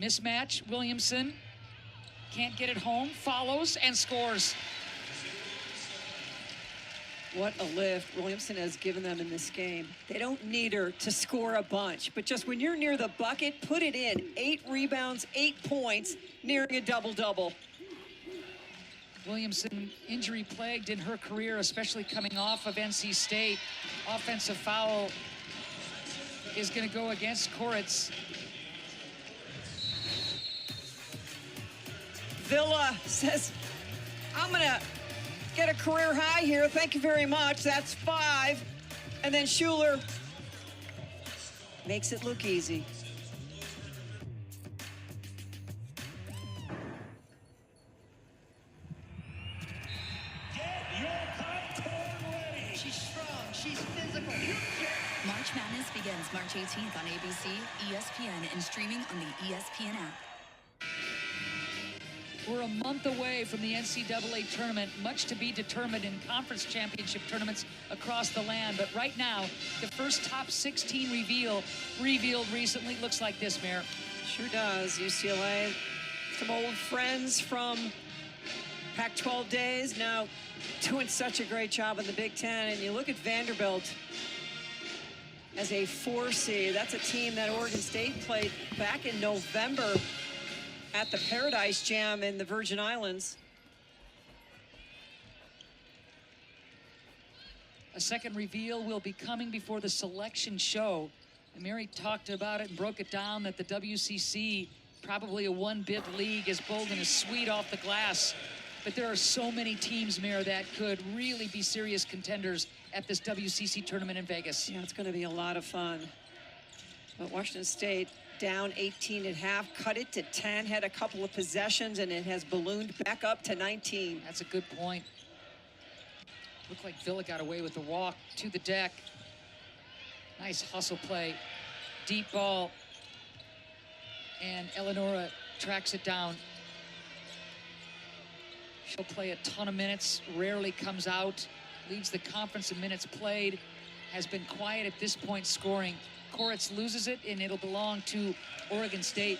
Mismatch, Williamson can't get it home, follows and scores. What a lift Williamson has given them in this game. They don't need her to score a bunch, but just when you're near the bucket, put it in. 8 rebounds, 8 points, nearing a double-double. Williamson injury plagued in her career, especially coming off of NC State. Offensive foul is going to go against Koritz. Villa says, I'm going to get a career high here. Thank you very much. That's 5. And then Schuler makes it look easy. Get your popcorn ready. She's strong. She's physical. March Madness begins March 18th on ABC, ESPN, and streaming on the ESPN app. We're a month away from the NCAA tournament, much to be determined in conference championship tournaments across the land. But right now, the first top 16 revealed recently looks like this, Mayor. Sure does. UCLA, some old friends from Pac-12 days, now doing such a great job in the Big Ten. And you look at Vanderbilt as a 4 seed. That's a team that Oregon State played back in November at the Paradise Jam in the Virgin Islands. A second reveal will be coming before the selection show. And Mary talked about it and broke it down that the WCC, probably a 1-bid league, as Bolden is sweet off the glass. But there are so many teams, Mayor, that could really be serious contenders at this WCC tournament in Vegas. Yeah, it's going to be a lot of fun. But Washington State down 18 at half, cut it to 10, had a couple of possessions, and it has ballooned back up to 19. That's a good point. Looked like Villa got away with the walk to the deck. Nice hustle play. Deep ball. And Eleonora tracks it down. She'll play a ton of minutes, rarely comes out, leads the conference in minutes played, has been quiet at this point scoring. Koritz loses it, and it'll belong to Oregon State.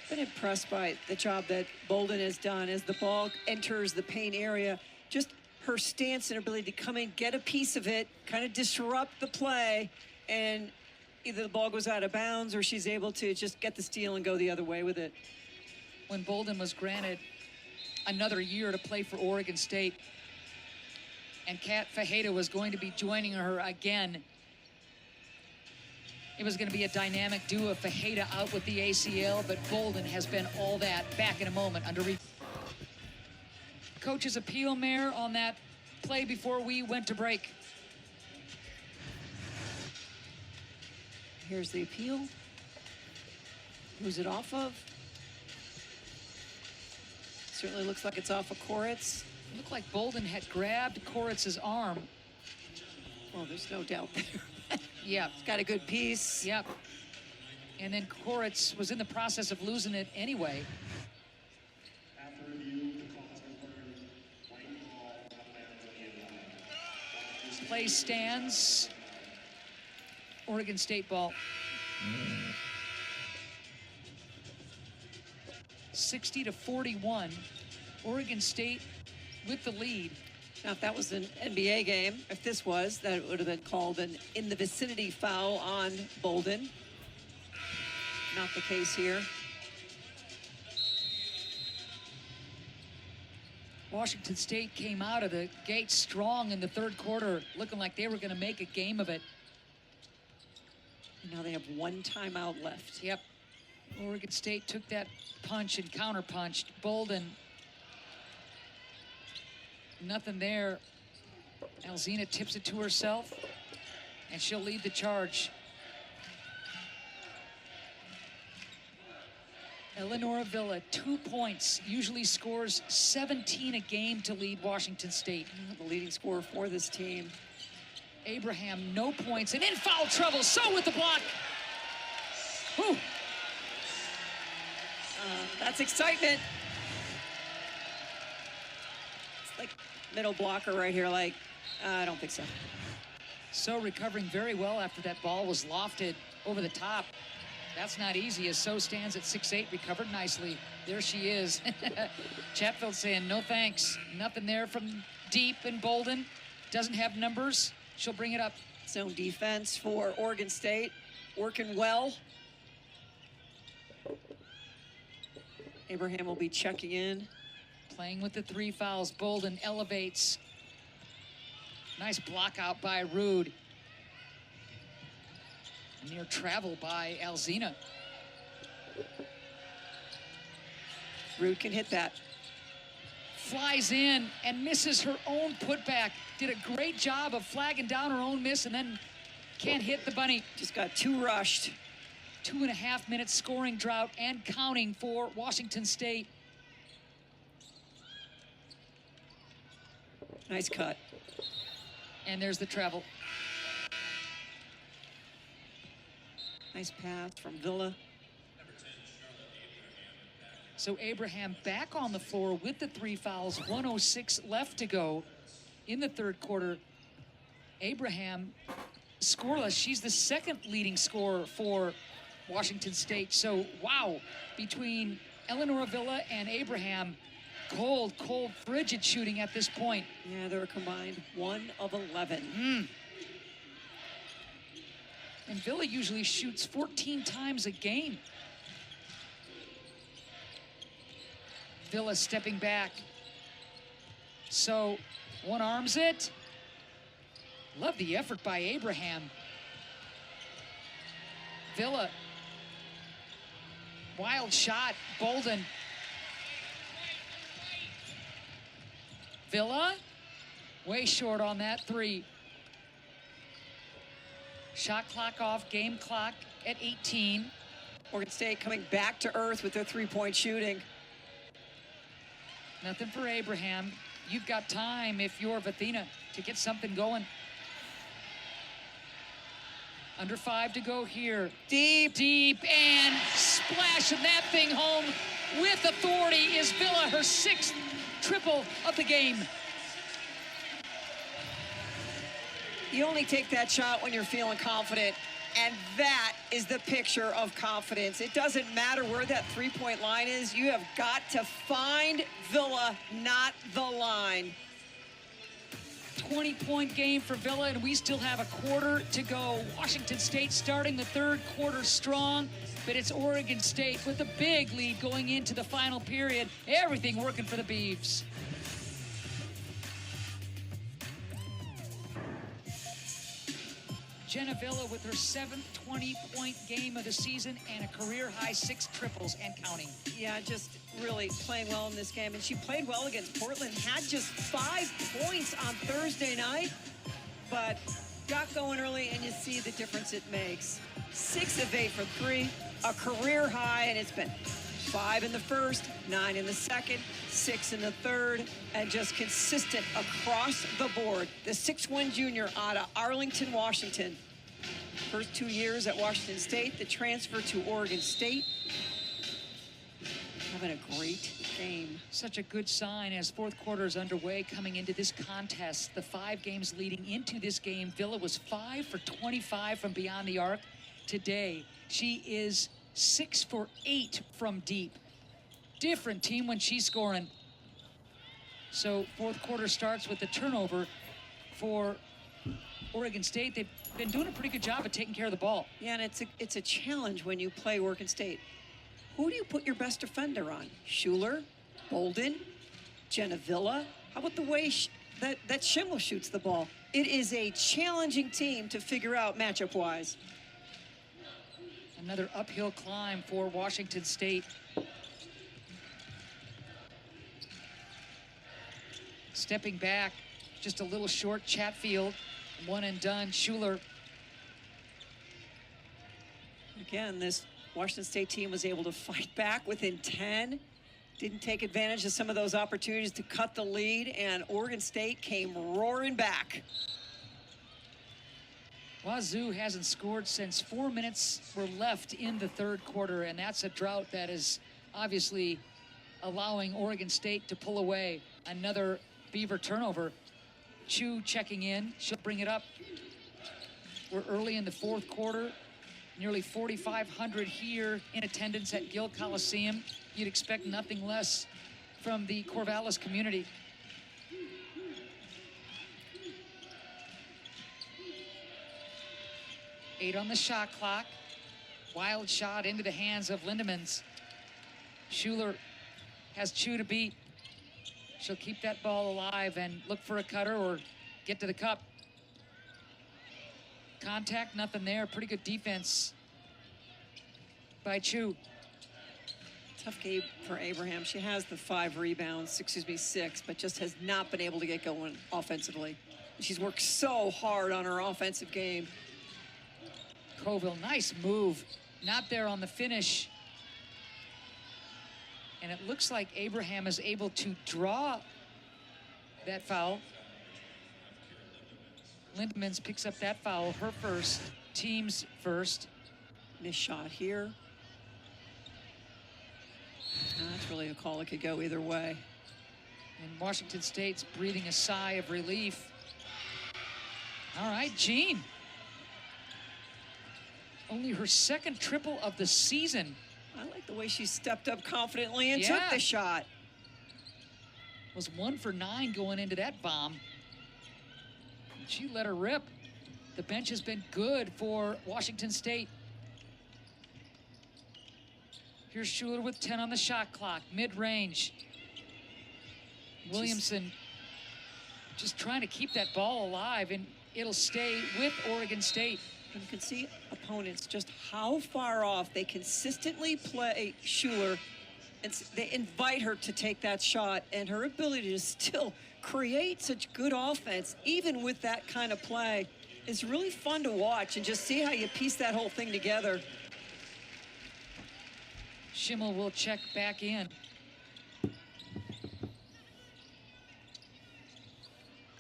Been impressed by the job that Bolden has done as the ball enters the paint area. Just her stance and ability to come in, get a piece of it, kind of disrupt the play, and either the ball goes out of bounds or she's able to just get the steal and go the other way with it. When Bolden was granted another year to play for Oregon State, and Kat Fajeda was going to be joining her again, it was going to be a dynamic duo of Fajeda out with the ACL, but Bolden has been all that. Back in a moment under Coach's appeal, Mayor, on that play before we went to break. Here's the appeal. Who's it off of? Certainly looks like it's off of Koritz. It looked like Bolden had grabbed Koritz's arm. Well, there's no doubt there. Yeah. It's got a good piece. Yep. And then Koritz was in the process of losing it anyway. Play stands. Oregon State ball. 60-41. Oregon State with the lead. Now, if that was an NBA game, if this was, that would have been called an in the vicinity foul on Bolden. Not the case here. Washington State came out of the gate strong in the third quarter, looking like they were going to make a game of it. Now they have one timeout left. Yep. Oregon State took that punch and counterpunched. Bolden, nothing there. Alzina tips it to herself, and she'll lead the charge. Eleanor Avila, 2 points, usually scores 17 a game to lead Washington State. The leading scorer for this team. Abraham, no points, and in foul trouble, so with the block. Whew. That's excitement. It's like middle blocker right here, like, I don't think so. So recovering very well after that ball was lofted over the top. That's not easy, as So stands at 6'8", recovered nicely. There she is. Chatfield saying, no thanks. Nothing there from deep, and Bolden doesn't have numbers. She'll bring it up. Zone defense for Oregon State, working well. Abraham will be checking in. Playing with the 3 fouls. Bolden elevates. Nice block out by Rude. Near travel by Alzina. Rude can hit that. Flies in and misses her own putback. Did a great job of flagging down her own miss and then can't hit the bunny. Just got too rushed. 2.5 minute scoring drought and counting for Washington State. Nice cut. And there's the travel. Nice pass from Villa. So Abraham back on the floor with the 3 fouls, 1:06 left to go in the third quarter. Abraham scoreless. She's the second leading scorer for Washington State. So, wow, between Eleanor Avila and Abraham, cold, frigid shooting at this point. Yeah, they're combined 1 of 11. And Villa usually shoots 14 times a game. Villa stepping back. So, one arms it. Love the effort by Abraham. Villa. Wild shot. Bolden. Villa. Way short on that 3. Shot clock off, game clock at 18. Oregon State coming back to earth with their 3-point shooting. Nothing for Abraham. You've got time if you're Athena to get something going. Under 5 to go here. Deep, and splashing that thing home with authority is Villa, her 6th triple of the game. You only take that shot when you're feeling confident. And that is the picture of confidence. It doesn't matter where that three-point line is. You have got to find Villa, not the line. 20-point game for Villa, and we still have a quarter to go. Washington State starting the third quarter strong, but it's Oregon State with a big lead going into the final period. Everything working for the Beavs. Jenna Villa with her 7th 20-point game of the season and a career-high 6 triples and counting. Yeah, just really playing well in this game. And she played well against Portland, had just 5 points on Thursday night, but got going early, and you see the difference it makes. 6 of 8 for 3, a career high, and it's been 5 in the first, 9 in the second, 6 in the third, and just consistent across the board. The 6'1" junior out of Arlington, Washington. First 2 years at Washington State, the transfer to Oregon State. Having a great game. Such a good sign as fourth quarter is underway coming into this contest. The 5 games leading into this game, Villa was 5 for 25 from beyond the arc. Today, she is 6 for 8 from deep. Different team when she's scoring. So fourth quarter starts with the turnover for Oregon State. They've been doing a pretty good job of taking care of the ball. Yeah, and it's a challenge when you play Oregon State. Who do you put your best defender on? Schuler, Bolden, Jenna Villa? How about the way that Schimmel shoots the ball? It is a challenging team to figure out matchup-wise. Another uphill climb for Washington State. Stepping back, just a little short, Chatfield. One and done, Schuler. Again, this Washington State team was able to fight back within 10. Didn't take advantage of some of those opportunities to cut the lead, and Oregon State came roaring back. WSU hasn't scored since 4 minutes were left in the third quarter, and that's a drought that is obviously allowing Oregon State to pull away. Another Beaver turnover. Chu checking in. She'll bring it up. We're early in the fourth quarter. Nearly 4,500 here in attendance at Gill Coliseum. You'd expect nothing less from the Corvallis community. Eight on the shot clock. Wild shot into the hands of Lindemans. Schuler has Chu to beat. She'll keep that ball alive and look for a cutter or get to the cup. Contact, nothing there. Pretty good defense by Chu. Tough game for Abraham. She has the 5 rebounds, 6, but just has not been able to get going offensively. She's worked so hard on her offensive game. Colville, nice move. Not there on the finish. And it looks like Abraham is able to draw that foul. Lindemans picks up that foul, her first, team's first. Missed shot here. That's really a call that could go either way. And Washington State's breathing a sigh of relief. All right, Jean. Only her second triple of the season. I like the way she stepped up confidently and took the shot. Was 1 for 9 going into that bomb. She let her rip. The bench has been good for Washington State. Here's Schuler with 10 on the shot clock, mid-range. Williamson just trying to keep that ball alive, and it'll stay with Oregon State. And you can see opponents just how far off they consistently play Schuler, and they invite her to take that shot, and her ability to still create such good offense, even with that kind of play, is really fun to watch and just see how you piece that whole thing together. Schimmel will check back in.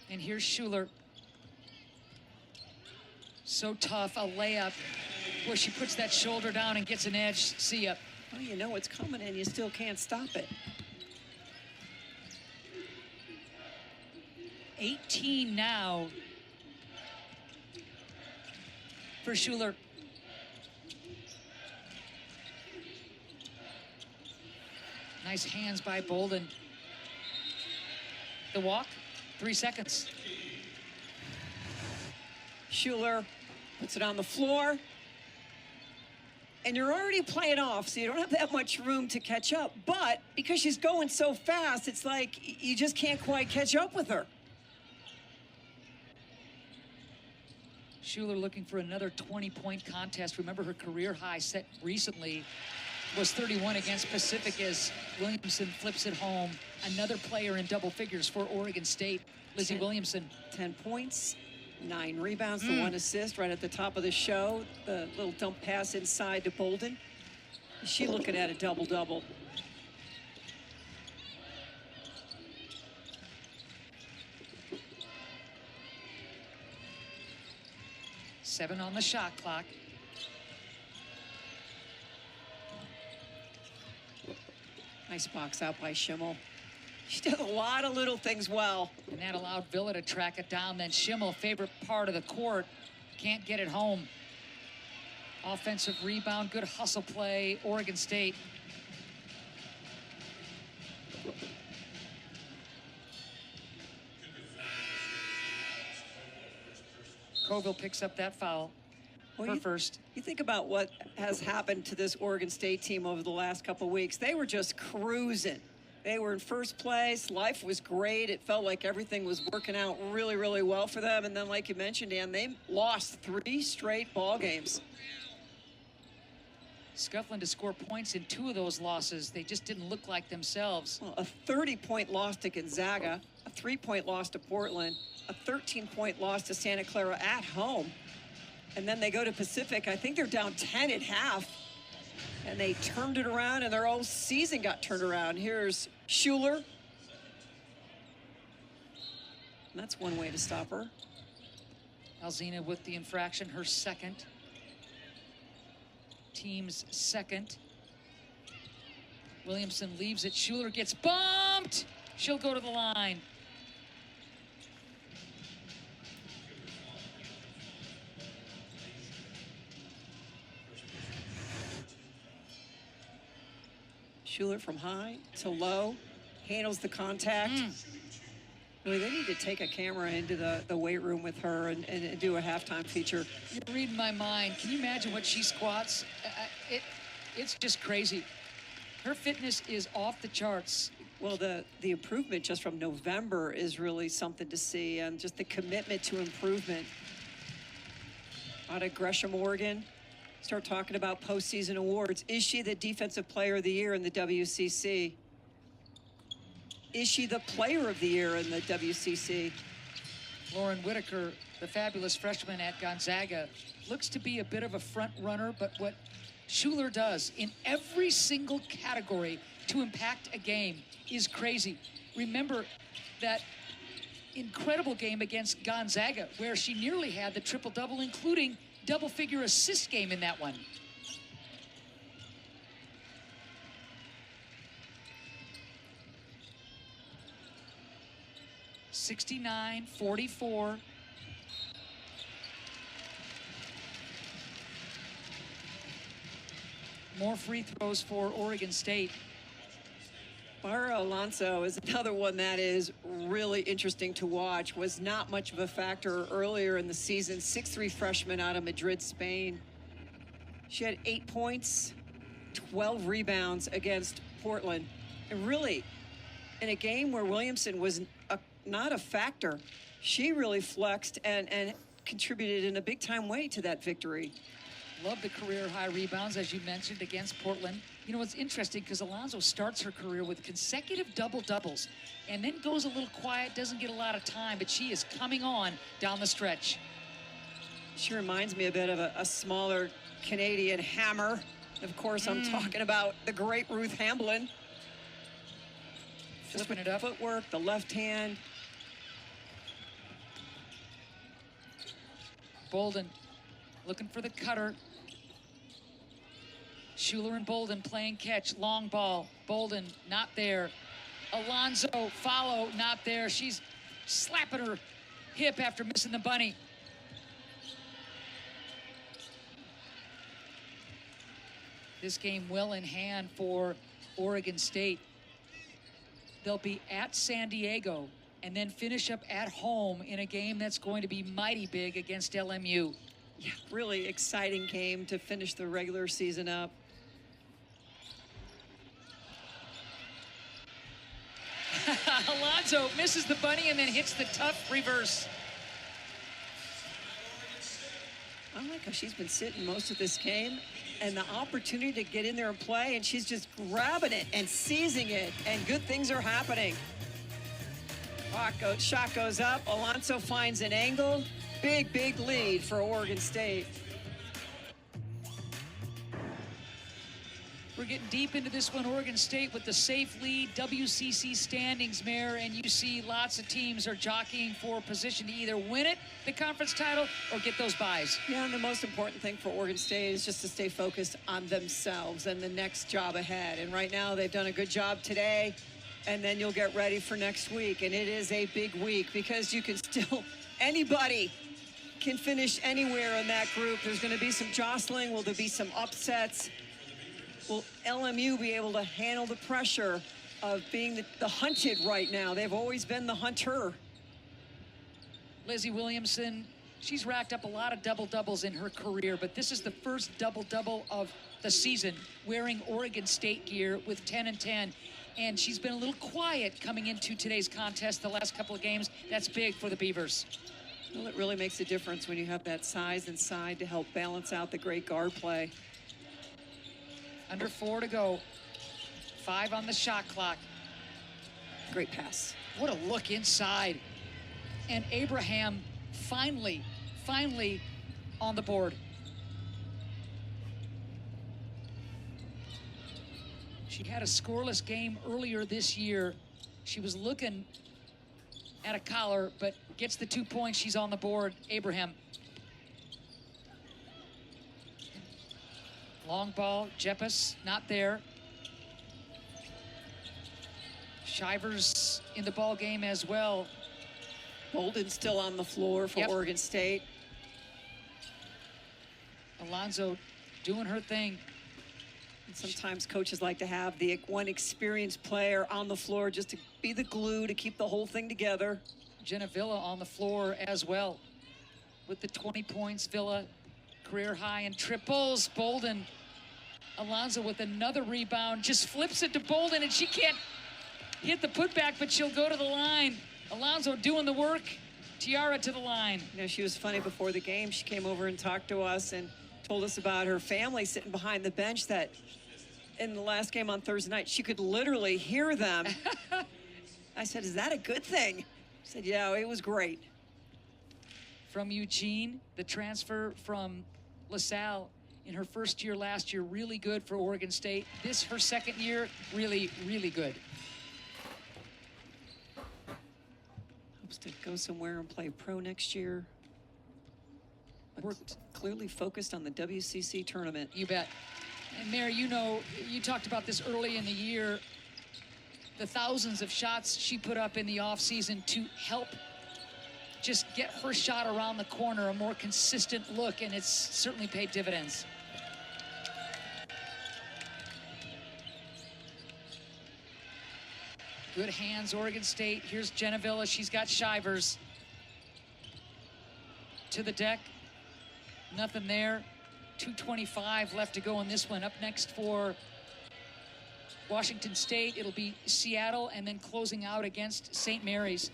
And here's Schuler. So tough, a layup where she puts that shoulder down and gets an edge. See ya. Well, you know it's coming and you still can't stop it. 18 now for Schuler. Nice hands by Bolden. The walk, 3 seconds. Schuler puts it on the floor. And you're already playing off, so you don't have that much room to catch up. But because she's going so fast, it's like you just can't quite catch up with her. Schuler looking for another 20-point contest. Remember, her career high set recently was 31 against Pacific as Williamson flips it home. Another player in double figures for Oregon State, Lizzie Williamson. 10 points, 9 rebounds, the 1 assist right at the top of the show. The little dump pass inside to Bolden. Is she looking at a double-double? Seven on the shot clock. Nice box out by Schimmel. She does a lot of little things well. And that allowed Villa to track it down. Then Schimmel, favorite part of the court, can't get it home. Offensive rebound, good hustle play, Oregon State. Colville picks up that foul. Her first. You think about what has happened to this Oregon State team over the last couple of weeks. They were just cruising. They were in first place. Life was great. It felt like everything was working out really, really well for them. And then, like you mentioned, Dan, they lost 3 straight ball games. Scuffling to score points in 2 of those losses. They just didn't look like themselves. Well, a 30-point loss to Gonzaga, a 3-point loss to Portland, a 13-point loss to Santa Clara at home. And then they go to Pacific. I think they're down 10 at half. And they turned it around, and their whole season got turned around. Here's Schuler. And that's one way to stop her. Alzina with the infraction, her second. Team's second. Williamson leaves it. Schuler gets bumped. She'll go to the line. Schuler from high to low, handles the contact. Really, they need to take a camera into the weight room with her and do a halftime feature. You're reading my mind. Can you imagine what she squats? It's just crazy. Her fitness is off the charts. Well, the improvement just from November is really something to see, and just the commitment to improvement. Out of Gresham, Oregon. Start talking about postseason awards. Is she the Defensive Player of the Year in the WCC? Is she the Player of the Year in the WCC? Lauren Whitaker, the fabulous freshman at Gonzaga, looks to be a bit of a front runner, but what Schuler does in every single category to impact a game is crazy. Remember that incredible game against Gonzaga where she nearly had the triple-double, including double-figure assist game in that one. (69-44). More free throws for Oregon State. Mara Alonso is another one that is really interesting to watch. Was not much of a factor earlier in the season. 6'3" freshman out of Madrid, Spain. She had 8 points, 12 rebounds against Portland. And really, in a game where Williamson was not a factor, she really flexed and contributed in a big-time way to that victory. Love the career high rebounds, as you mentioned, against Portland. You know, it's interesting because Alonso starts her career with consecutive double-doubles and then goes a little quiet, doesn't get a lot of time, but she is coming on down the stretch. She reminds me a bit of a smaller Canadian hammer. Of course, I'm talking about the great Ruth Hamblin. Flipping it up. Footwork, the left hand. Bolden looking for the cutter. Schuler and Bolden playing catch, long ball. Bolden not there. Alonso follow, not there. She's slapping her hip after missing the bunny. This game well in hand for Oregon State. They'll be at San Diego and then finish up at home in a game that's going to be mighty big against LMU. Yeah, really exciting game to finish the regular season up. Alonso misses the bunny and then hits the tough reverse. I like how she's been sitting most of this game, and the opportunity to get in there and play, and she's just grabbing it and seizing it, and good things are happening. Shot goes up. Alonso finds an angle. Big, big lead for Oregon State. We're getting deep into this one. Oregon State with the safe lead, WCC standings, Mayor, and you see lots of teams are jockeying for position to either win it, the conference title, or get those buys. Yeah, and the most important thing for Oregon State is just to stay focused on themselves and the next job ahead. And right now, they've done a good job today, and then you'll get ready for next week. And it is a big week because you can still, anybody can finish anywhere in that group. There's going to be some jostling. Will there be some upsets? Will LMU be able to handle the pressure of being the hunted right now? They've always been the hunter. Lizzie Williamson, she's racked up a lot of double-doubles in her career, but this is the first double-double of the season wearing Oregon State gear with 10 and 10. And she's been a little quiet coming into today's contest the last couple of games. That's big for the Beavers. Well, it really makes a difference when you have that size inside to help balance out the great guard play. Under 4 to go. 5 on the shot clock. Great pass. What a look inside. And Abraham finally on the board. She had a scoreless game earlier this year. She was looking at a collar, but gets the 2 points. She's on the board. Abraham. Long ball, Jeppes not there. Shivers in the ball game as well. Bolden still on the floor for Oregon State. Alonso doing her thing. And sometimes coaches like to have the one experienced player on the floor just to be the glue to keep the whole thing together. Jenna Villa on the floor as well. With the 20 points, Villa career high in triples. Bolden, Alonso with another rebound, just flips it to Bolden, and she can't hit the putback, but she'll go to the line. Alonso doing the work. Tiara to the line. You know, she was funny before the game. She came over and talked to us and told us about her family sitting behind the bench, that in the last game on Thursday night, she could literally hear them. I said, is that a good thing? She said, yeah, it was great. From Eugene, the transfer from LaSalle in her first year last year, really good for Oregon State. This, her second year, really, really good. Hopes to go somewhere and play pro next year. Worked. Clearly focused on the WCC tournament. You bet. And Mary, you know, you talked about this early in the year, the thousands of shots she put up in the offseason to help just get her shot around the corner, a more consistent look, and it's certainly paid dividends. Good hands, Oregon State. Here's Jenna Villa. She's got Shivers. To the deck. Nothing there. 2:25 left to go in this one. Up next for Washington State, it'll be Seattle, and then closing out against St. Mary's.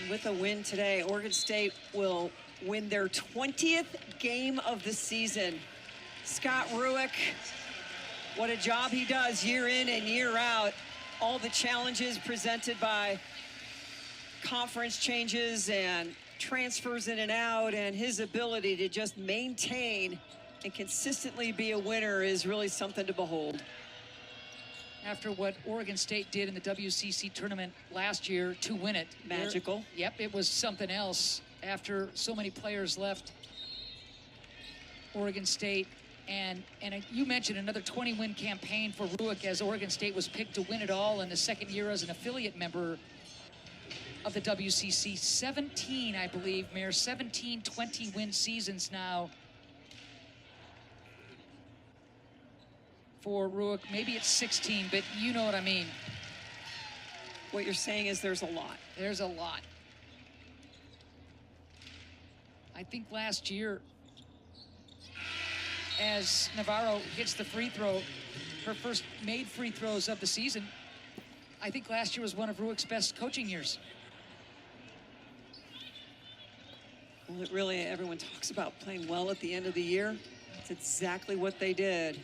And with a win today, Oregon State will win their 20th game of the season. Scott Rueck, what a job he does year in and year out. All the challenges presented by conference changes and transfers in and out, and his ability to just maintain and consistently be a winner is really something to behold. After what Oregon State did in the WCC tournament last year to win it. Magical. Yep, it was something else after so many players left Oregon State. And you mentioned another 20-win campaign for Rueck as Oregon State was picked to win it all in the second year as an affiliate member of the WCC. 17, I believe, Mayor, 17 20-win seasons now for Ruick. Maybe it's 16, but you know what I mean. What you're saying is there's a lot. There's a lot. I think last year, as Navarro hits the free throw, her first made free throws of the season, I think last year was one of Ruick's best coaching years. Well, it really, everyone talks about playing well at the end of the year. It's exactly what they did.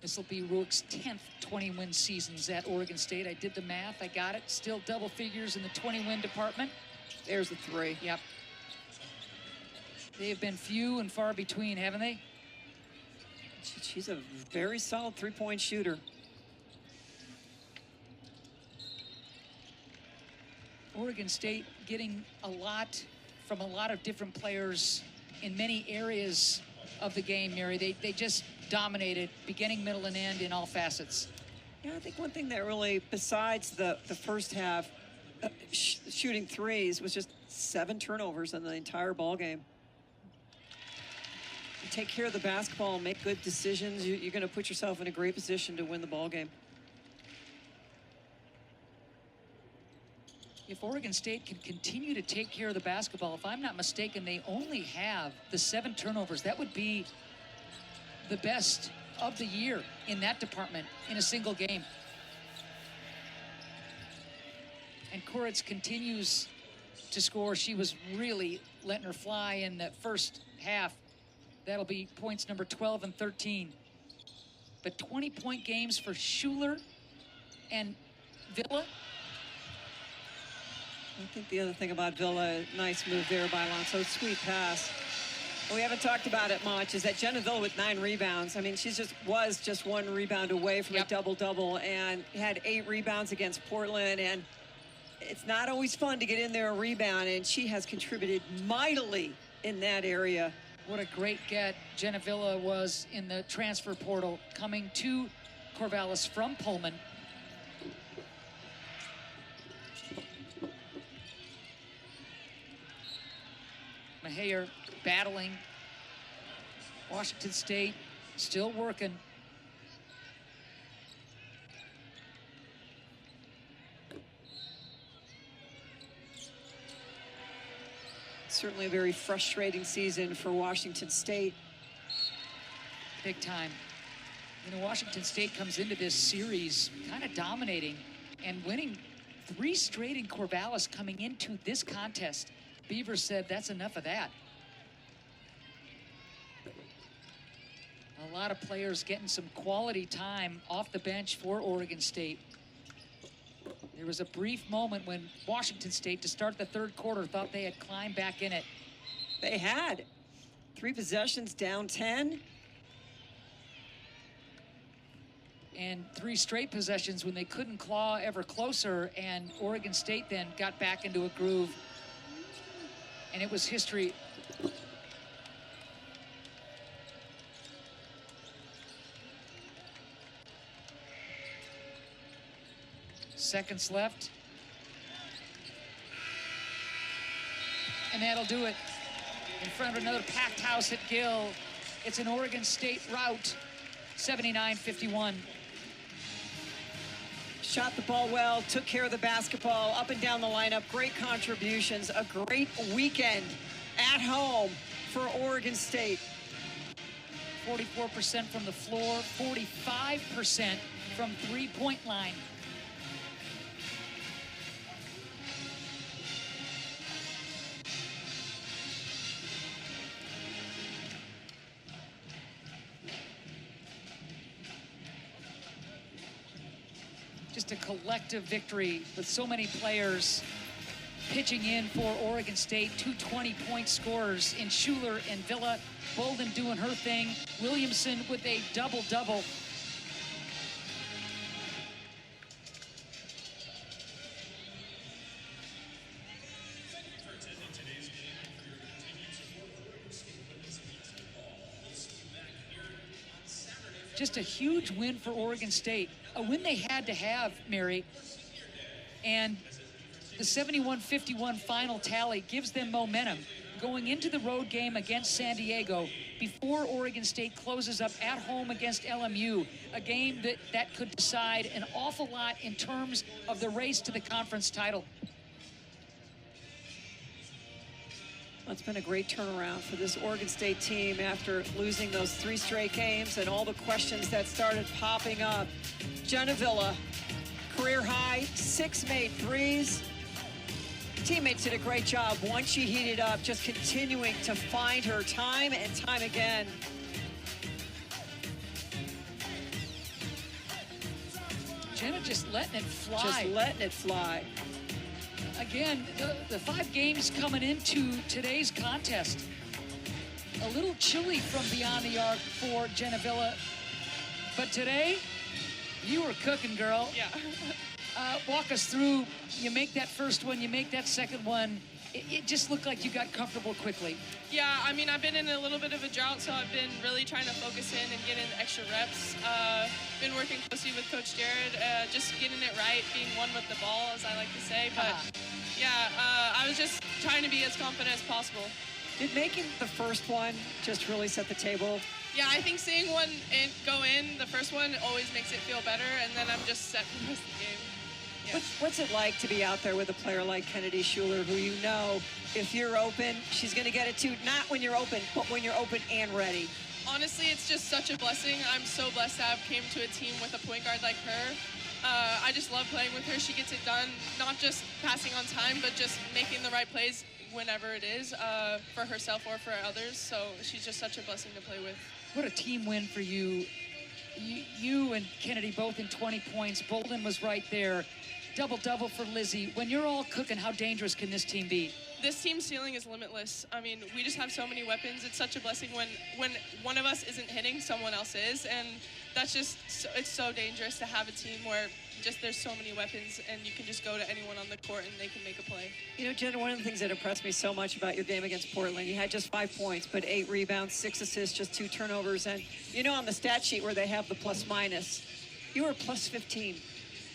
This will be Ruick's 10th 20-win seasons at Oregon State. I did the math. I got it. Still double figures in the 20-win department. There's a 3. Yep. They have been few and far between, haven't they? She's a very solid three-point shooter. Oregon State getting a lot from a lot of different players in many areas of the game, Mary. They just dominated beginning, middle, and end in all facets. Yeah, I think one thing that really, besides the first half, shooting threes, was just 7 turnovers in the entire ball game. You take care of the basketball, make good decisions, you're going to put yourself in a great position to win the ball game. If Oregon State can continue to take care of the basketball, if I'm not mistaken, they only have the 7 turnovers. That would be the best of the year in that department in a single game. And Koritz continues to score. She was really letting her fly in the first half. That'll be points number 12 and 13. But 20-point games for Schuler and Villa. I think the other thing about Villa, nice move there by Alonso, sweet pass. We haven't talked about it much, is that Jenna Villa with 9 rebounds. I mean, she was just 1 rebound away from a double-double and had 8 rebounds against Portland. And it's not always fun to get in there and rebound, and she has contributed mightily in that area. What a great get Jenna Villa was in the transfer portal, coming to Corvallis from Pullman. Maher battling. Washington State still working. Certainly a very frustrating season for Washington State. Big time. You know, Washington State comes into this series kind of dominating and winning 3 straight in Corvallis coming into this contest. Beavers said that's enough of that. A lot of players getting some quality time off the bench for Oregon State. There was a brief moment when Washington State, to start the 3rd quarter, thought they had climbed back in it. They had 3 possessions down 10. And 3 straight possessions when they couldn't claw ever closer, and Oregon State then got back into a groove. And it was history. Seconds left. And that'll do it. In front of another packed house at Gill. It's an Oregon State rout, 79-51. Shot the ball well, took care of the basketball, up and down the lineup, great contributions, a great weekend at home for Oregon State. 44% from the floor, 45% from three-point line. Just a collective victory with so many players pitching in for Oregon State. 2 20-point scorers in Schuler and Villa. Bolden doing her thing. Williamson with a double-double. Just a huge win for Oregon State. A win they had to have, Mary. And The 71-51 final tally gives them momentum going into the road game against San Diego before Oregon State closes up at home against LMU, a game that could decide an awful lot in terms of the race to the conference title. Well, it's been a great turnaround for this Oregon State team after losing those 3 straight games and all the questions that started popping up. Jenna Villa, career high, 6 made threes. Teammates did a great job once she heated up, just continuing to find her time and time again. Jenna just letting it fly. Just letting it fly. Again, the 5 games coming into today's contest. A little chilly from beyond the arc for Jenna Villa. But today, you were cooking, girl. Yeah. Walk us through. You make that first one, you make that second one. It just looked like you got comfortable quickly. Yeah, I mean, I've been in a little bit of a drought, so I've been really trying to focus in and get in extra reps. Been working closely with Coach Jared, just getting it right, being one with the ball, as I like to say. But yeah, I was just trying to be as confident as possible. Did making the first one just really set the table? Yeah, I think seeing one go in, the first one, always makes it feel better, and then I'm just set for the rest of the game. Yeah. What's it like to be out there with a player like Kennedy Schuler, who you know, if you're open, she's going to get it too, not when you're open, but when you're open and ready? Honestly, it's just such a blessing. I'm so blessed to have came to a team with a point guard like her. I just love playing with her. She gets it done, not just passing on time, but just making the right plays whenever it is for herself or for others. So she's just such a blessing to play with. What a team win for you. You and Kennedy both in 20 points. Bolden was right there. Double-double for Lizzie. When you're all cooking, how dangerous can this team be? This team's ceiling is limitless. I mean, we just have so many weapons. It's such a blessing when one of us isn't hitting, someone else is. And that's just, it's so dangerous to have a team where just there's so many weapons and you can just go to anyone on the court and they can make a play. You know, Jenna, one of the things that impressed me so much about your game against Portland, you had just 5 points, but 8 rebounds, 6 assists, just 2 turnovers. And, you know, on the stat sheet where they have the plus-minus, you were plus 15.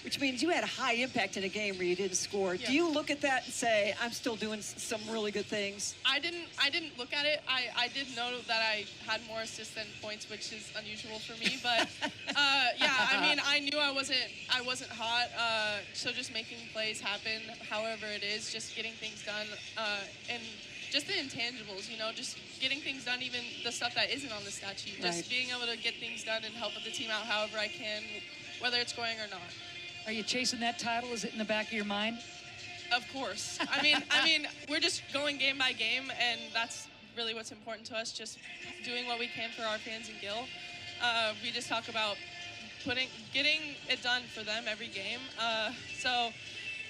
Which means you had a high impact in a game where you didn't score. Yeah. Do you look at that and say, I'm still doing some really good things? I didn't look at it. I did know that I had more assists than points, which is unusual for me. But yeah, I mean, I knew I wasn't hot. So just making plays happen, however it is, just getting things done, and just the intangibles, you know, just getting things done, even the stuff that isn't on the stat sheet. Just Right. being able to get things done and help the team out however I can, whether it's going or not. Are you chasing that title? Is it in the back of your mind? Of course. I mean, we're just going game by game, and that's really what's important to us. Just doing what we can for our fans in Gill. We just talk about getting it done for them every game. So,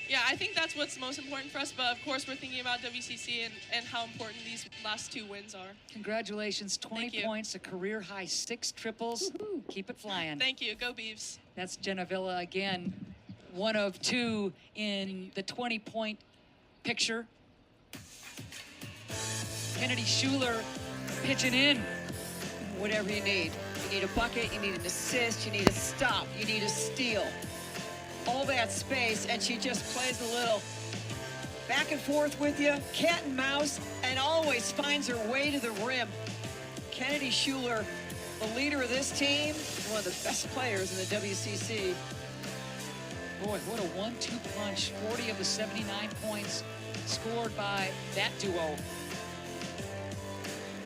yeah, I think that's what's most important for us. But of course, we're thinking about WCC and how important these last 2 wins are. Congratulations, 20 Thank you. points, a career high 6 triples. Keep it flying. Thank you. Go Beavs. That's Jenna Villa again, 1 of 2 in the 20-point picture. Kennedy Schuler pitching in. Whatever you need. You need a bucket, you need an assist, you need a stop, you need a steal. All that space, and she just plays a little back and forth with you, cat and mouse, and always finds her way to the rim. Kennedy Schuler, the leader of this team, one of the best players in the WCC. Boy, what a 1-2 punch. 40 of the 79 points scored by that duo.